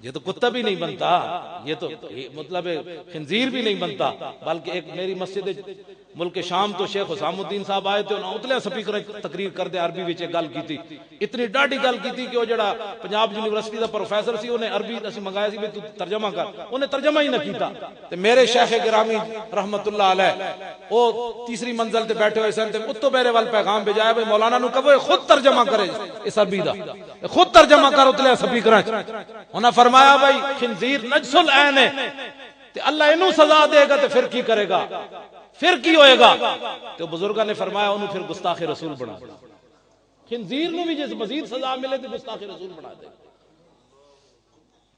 Speaker 3: یہ تو کتا بھی نہیں بنتا، یہ تو مطلب خنزیر بھی نہیں بنتا. بلکہ ایک میری مسجد ملک شام تو شیخ حسام الدین صاحب آئے تھے، انہوں اتلے سپیکر تقریر کر دے عربی وچ گل کیتی، اتنی ڈاڈی گل کیتی کہ وہ جڑا پنجاب یونیورسٹی دا پروفیسر سی انہیں عربی اسی منگایا سی بھی تو ترجمہ کر، انہیں ترجمہ ہی نہ کیتا. تے میرے شیخ گرامی رحمت اللہ علیہ وہ تیسری منزل تے بیٹھے ہوئے سن تے اتو میرے وال پیغام بھیجایا بھئی مولانا نو کہو خود ترجمہ کرے اس عربی دا، خود ترجمہ کر اتلے سپیکراں. انہاں فرمایا بھائی خنزیر نجس العین ہے تے اللہ انہوں سزا دے گا تے پھر کی کرے گا، پھر کی ہوئے گا؟ تو بزرگاں نے فرمایا انہوں پھر گستاخ رسول بنا دے. خنزیر نو بھی جس مزید سزا ملے تے گستاخ رسول بنا دے.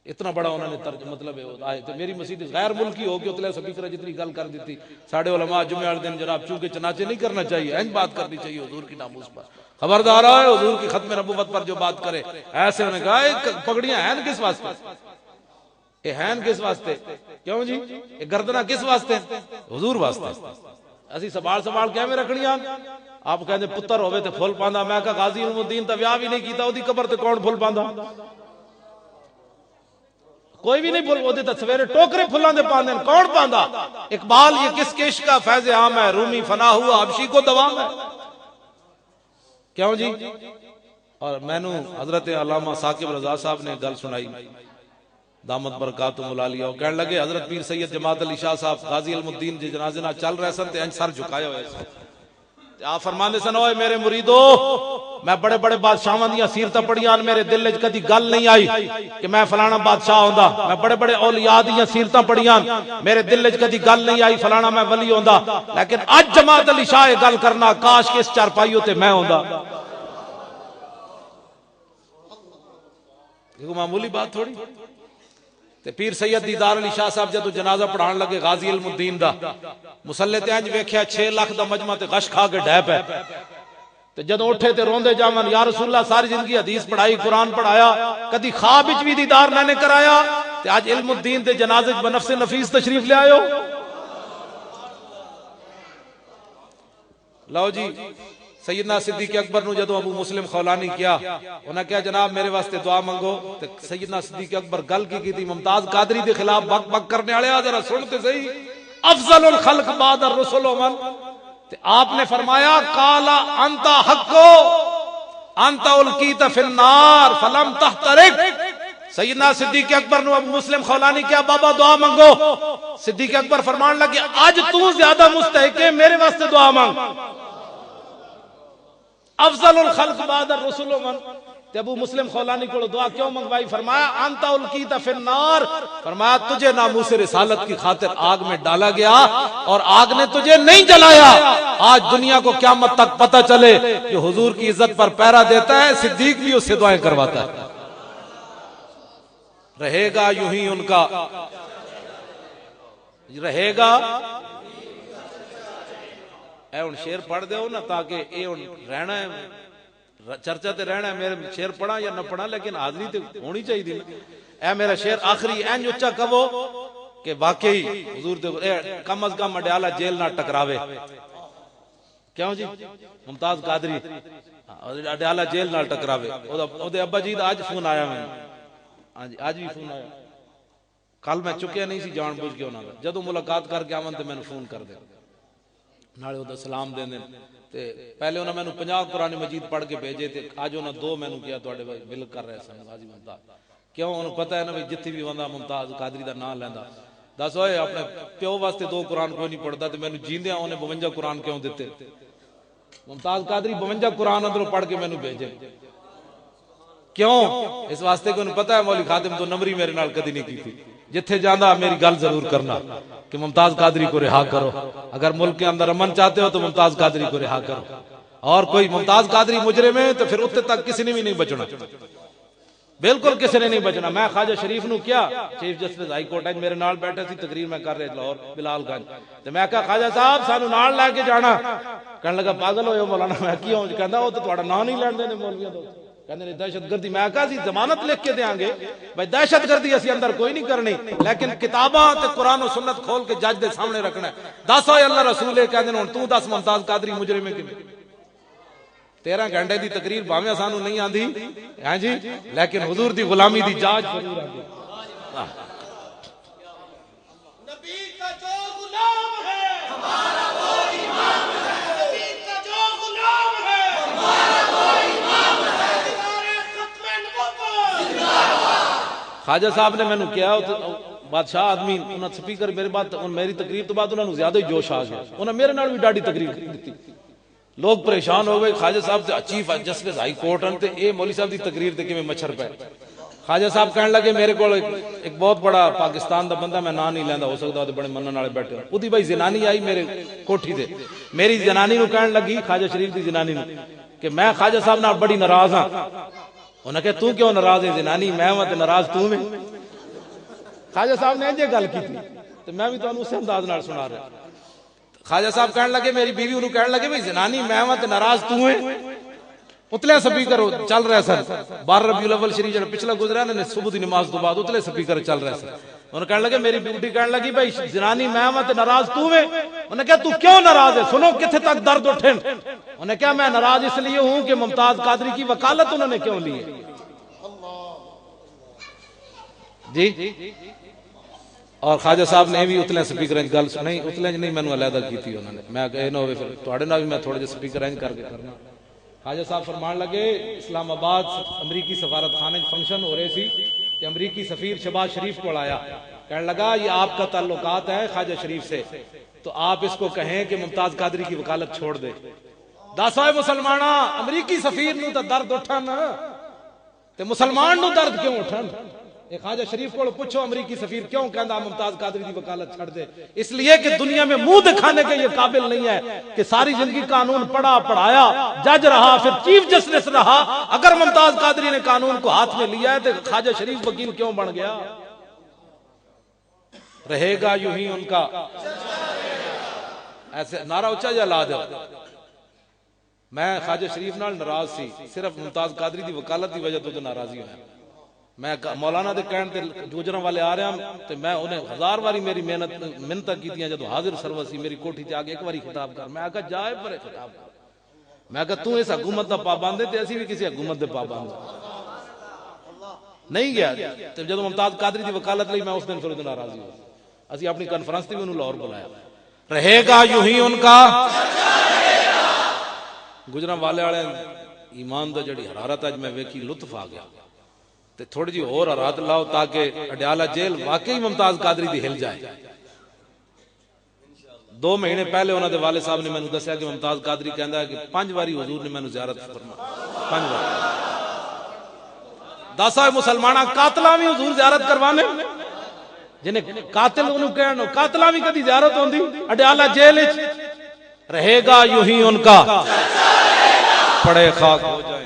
Speaker 3: اتنا بڑا انہوں نے مطلب ہے. تو میری مسجد غیر ملکی ہو کے اتلے سپیکر جتنی گل کر دیتی. ساڑھے علماء جمعہ والے دن جناب چونکہ چنانچہ نہیں کرنا چاہیے، اینج بات کرنی چاہیے حضور کی ناموس پر. خبردار ہے حضور کی ختم نبوت پر جو بات کرے ایسے انہوں نے کہا پگڑیاں ہیں کس واسطے، یہ ہیں کس واسطے، کیوں جی یہ گردنا کس واسطے، حضور واسطے. اسی سبال سبال کیا میں رکھنیاں. آپ کہتے پتر ہوئے تے پھول پاندا، میں کہا غازی علم الدین تا ویاہ بھی نہیں کیتا، وہ دی قبر تے کون پھول پاندا، کوئی بھی نہیں پھول، وہ دی تا سویرے ٹوکرے پھلان دے پاندے، کون پاندا. اقبال یہ کس کش کا فیض عام ہے، رومی فنا ہوا حبشی کو دوام ہے. کیوں جی. اور میں نو حضرت علامہ ثاقب رضا صاحب نے گل سنائی دامت برکاتہم العالیہ، وہ کہنے لگے حضرت پیر سید جماعت علی شاہ صاحب غازی علم الدین جی جنازے نہ چل رہے سن تے انج سر جھکایا ہوئے سن. آپ فرماندے سن اوئے میرے مریدو، میں بڑے بڑے بادشاہاں دیاں سیرتاں پڑھیاں، میرے دل وچ کدی گل نہیں آئی کہ میں فلانا بادشاہ ہوندا. میں بڑے بڑے اولیاء دیاں سیرتاں پڑھیاں، میرے دل وچ کدی گل نہیں آئی فلانا میں ولی ہوندا. لیکن اج جماعت علی شاہ یہ گل کرنا، کاش کہ اس چارپائی تے میں ہوندا. یہ معمولی بات تھوڑی. تے پیر سید دیدار علی شاہ صاحب جدو جنازہ پڑھان لگے غازی علم الدین دا، مسلے تے انج ویکھیا 6 لاکھ دا مجمع تے غش کھا کے ڈھے پے. تے جدو اٹھے تے روندے جاون، یا رسول اللہ ساری زندگی حدیث پڑھائی، قرآن پڑھایا، کدی خواب وچ بھی دیدار نہ نے کرایا، تے اج علم الدین دے جنازے وچ بنفس نفیس تشریف لے آئے ہو. لو جی سیدنا صدیق اکبر نو جدو ابو مسلم خولانی کیا، انہاں کہا جناب میرے واسطے دعا منگو. تے سیدنا صدیق اکبر گل کی تھی ممتاز قادری دے خلاف بک بک کرنے والے، ذرا سنتے صحیح. افضل الخلق بعد الرسل من، تے آپ نے فرمایا قالا انت حقو انت القیت فی النار فلم تحترق. سیدنا صدیق اکبر نو ابو مسلم خولانی کیا بابا دعا منگو. صدیق اکبر فرمان لگے آج تو زیادہ مستحق ہے، میرے واسطے دعا مانگ. افضل الخلق بعد الرسل من. تے ابو مسلم خولانی کو دعا کیوں منگوائی؟ فرمایا انت القیت فی النار، فرمایا تجھے ناموس رسالت کی خاطر آگ میں ڈالا گیا اور آگ نے تجھے نہیں جلایا. آج دنیا کو قیامت تک پتہ چلے کہ حضور کی عزت پر پہرا دیتا ہے، صدیق بھی اس سے دعائیں کرواتا ہے. رہے گا یوں ہی ان کا، رہے گا. اے ان شیر پڑھ دے ہو نا تاکہ اے ان رہنا ہے، چرچا تے رہنا ہے. میرے شیر پڑھا یا نہ پڑھا لیکن حاضری تے ہونی چاہیے دی. اے میرا شیر آخری اینج اچھا کہو کہ واقعی حضور دے کم از کم اڈیالہ جیل نہ ٹکراوے. کیوں جی ممتاز قادری اڈیالہ جیل نہ ٹکراوے. او دے ابا جی دا آج فون آیا میں، ہاں جی آج بھی فون آیا. کل میں چکیا نہیں سی جان بوجھ کے انہاں دا، جدوں ملاقات کر کے آون تے میں نے فون کر دے نالے او دا سلام دے دین. تے پہلے انہاں میں 50 قرآن مجید پڑھ کے بھیجے تے اج انہاں 2 میں کیا تواڈے بل کر رہے سن غازی ممتاز. کیوں انہوں پتہ ہے نا بھی جتھے بھی بندہ ممتاز قادری دا نام لیندا، دس ہوئے اپنے پیو واسطے 2 قرآن کوئی نہیں پڑھدا تے مینوں جیندیاں انہیں 52 قرآن کیوں دیتے؟ ممتاز قادری 52 قرآن اندروں پڑھ کے مینوں بھیجے. کیوں؟ اس واسطے کہ انہوں پتہ ہے مولی خادم تو نمبری میرے نال کدی نہیں کی تھی.
Speaker 1: جتھے جانا میری گل ضرور کرنا کہ ممتاز قادری کو رہا کرو، اگر ملک کے اندر امن چاہتے ہو تو ممتاز قادری کو رہا کرو، اور کوئی ممتاز قادری مجرم ہے تو پھر اتنے تک کسی نے بھی نہیں بچنا، بالکل کسی نے نہیں بچنا۔ میں خواجہ شریف نو کیا چیف جسٹس ہائی کورٹ ہے میرے نال بیٹھے سی، تقریر میں کر رہے لاہور بلال گنج، تو میں کہا خواجہ صاحب سانو نال لے کے جانا، کہنے لگا پاگل ہوئے ہو مولانا، میں کیوں؟ کہندا وہ تو تہاڈا نام نہیں لین دے مولویاں تو، کہندے نے دہشت گردی۔ میں کہا سی ضمانت لکھ کے دیاں گے بھائی دہشت گردی اسی اندر کوئی نہیں کرنی، لیکن کتاباں تے قرآن و سنت کھول کے جج دے سامنے رکھنا ہے۔ دس ہوئے اللہ رسول ہے، کہندے ہن تو دس ممتاز قادری مجرم ہے کہ 13 گھنٹے دی تقریر بھاویں سانو نہیں آندی ہاں جی، لیکن حضور دی غلامی دی جاج ضرور آندی۔
Speaker 4: نبی کا جو غلام ہے ہمارا وہ امام ہے، نبی کا جو غلام ہے ہمارا وہ امام ہے، دیدار ختم نبوت زندہ باد۔
Speaker 1: خواجہ صاحب نے مینوں کیا بادشاہ آدمی انہاں سپیکر میرے بعد میری تقریر تو بعد انہاں نوں زیادہ ہی جوش آ گیا، انہاں میرے نال بھی ڈاڈی تقریر دتی، لوگ پریشان ہو گئے، خواجہ صاحب تے چیف جسٹس ہائی کورٹ تے اے مولوی صاحب دی تقریر تے کیویں مچھر پے۔ خواجہ صاحب کہنے لگے میرے کول ایک بہت بڑا پاکستان دا بندہ، میں نام نہیں لیندا، ہو سکدا تے بڑے منن والے بیٹھے، اودی بھائی زنانی آئی میرے کوٹھی تے، میری زنانی نو کہن لگی خواجہ شریف دی زنانی نو کہ میں خواجہ صاحب نال بڑی ناراض ہاں۔ انہاں کہ تو کیوں ناراض ہے؟ زنانی میں ہاں تے ناراض تو میں۔ خواجہ صاحب نے یہ گل کی تے میں بھی تانوں اسی انداز نال سنا رہا۔ خواجہ صاحب کہنے لگے میری بیوی انہوں کہنے لگے بھئی زنانی میں ہاں تے ناراض تو ہے۔ اتلے سپیکر چل رہے سن 12 ربیع الاول شریف جڑا پچھلا گزرا نے صبح دی نماز تو بعد اتلے سپیکر چل رہے سن۔ انہوں کہنے لگے میری بیوٹی کہنے لگی بھئی زنانی میں ہاں تے ناراض تو ہے۔ انہوں نے کہا تو کیوں ناراض ہے؟ سنو کتھے تک درد اٹھیں۔ انہوں نے کہا میں ناراض اس لیے ہوں کہ ممتاز قادری کی وکالت انہوں نے کیوں لی ہے۔ جی اور خواجہ صاحب نے بھی اتلے سپیکر گل سنائی، اتلے نہیں مینوں علیحدہ کیتی انہوں نے، میں کہ نہ ہوئے پھر تواڈے نال بھی میں تھوڑے جے سپیکر اینج کر کے کرنا۔ خواجہ صاحب فرمان لگے اسلام آباد امریکی سفارت خانے فنکشن ہو رہے سی کہ امریکی سفیر شہباز شریف کو آیا، کہنے لگا یہ آپ کا تعلقات ہے خواجہ شریف سے تو آپ اس کو کہیں کہ ممتاز قادری کی وکالت چھوڑ دے۔ دسویں مسلماناں امریکی سفیر نو تے درد اٹھن تے مسلمان نو درد کیوں اٹھن؟ خواجہ شریف کو پوچھو امریکی سفیر کیوں کہندا ممتاز قادری دی وکالت چھڑ دے؟ اس لیے کہ دنیا میں منہ دکھانے کے یہ قابل نہیں ہے کہ ساری زندگی قانون پڑھا پڑھایا، جج رہا، پھر چیف جسٹس رہا۔ اگر ممتاز قادری نے قانون کو ہاتھ میں لیا ہے تو خواجہ شریف وکیل کیوں بن گیا؟ رہے گا یوں ہی ان کا ایسے نعرہ اونچا جا لا دو۔ میں خواجہ شریف نال ناراض سی، صرف ممتاز قادری دی وکالت دی وجہ تو ناراضی ہویا۔ میں مولانا دے کہن تے گوجراں والے آ رہا تے میں انہیں 1000 باری میری منتاں کیتیاں جدوں حاضر سرور سی میری کوٹھی تے آ کے ایک باری خطاب کر، میں کہا جائے پر خطاب کر، میں کہا تو اس حکومت دا پابند ہے تے اسی بھی کسی حکومت دے پابند نہیں گیا۔ تے جدوں ممتاز قادری دی وکالت لئی میں اس دن پھر ناراضی ہو، اسی اپنی کانفرنس تے بھی انہوں لاہور بلایا۔ رہے گا یوں ہی ان کا گجراں والے والے ایمان دا جڑی حرارت اج میں ویکھی لطف آ گیا تے تھوڑی جی اور رات لاؤ تاکہ اڈیالہ جیل واقعی ممتاز قادری دی ہل جائے۔ 2 مہینے پہلے انہوں دے والد صاحب نے میں نے دسیا کہ ممتاز قادری کہندا ہے کہ 5 باری حضور نے میں نے زیارت فرمائی، 5 بار 10 مسلماناں قاتلاں بھی حضور زیارت کروانے، جنہیں قاتل انہوں کہنا قاتلاں بھی کدی زیارت ہوندی اڈیالہ جیل وچ۔ رہے گا یوں ہی ان کا پڑے خاک ہو جائیں۔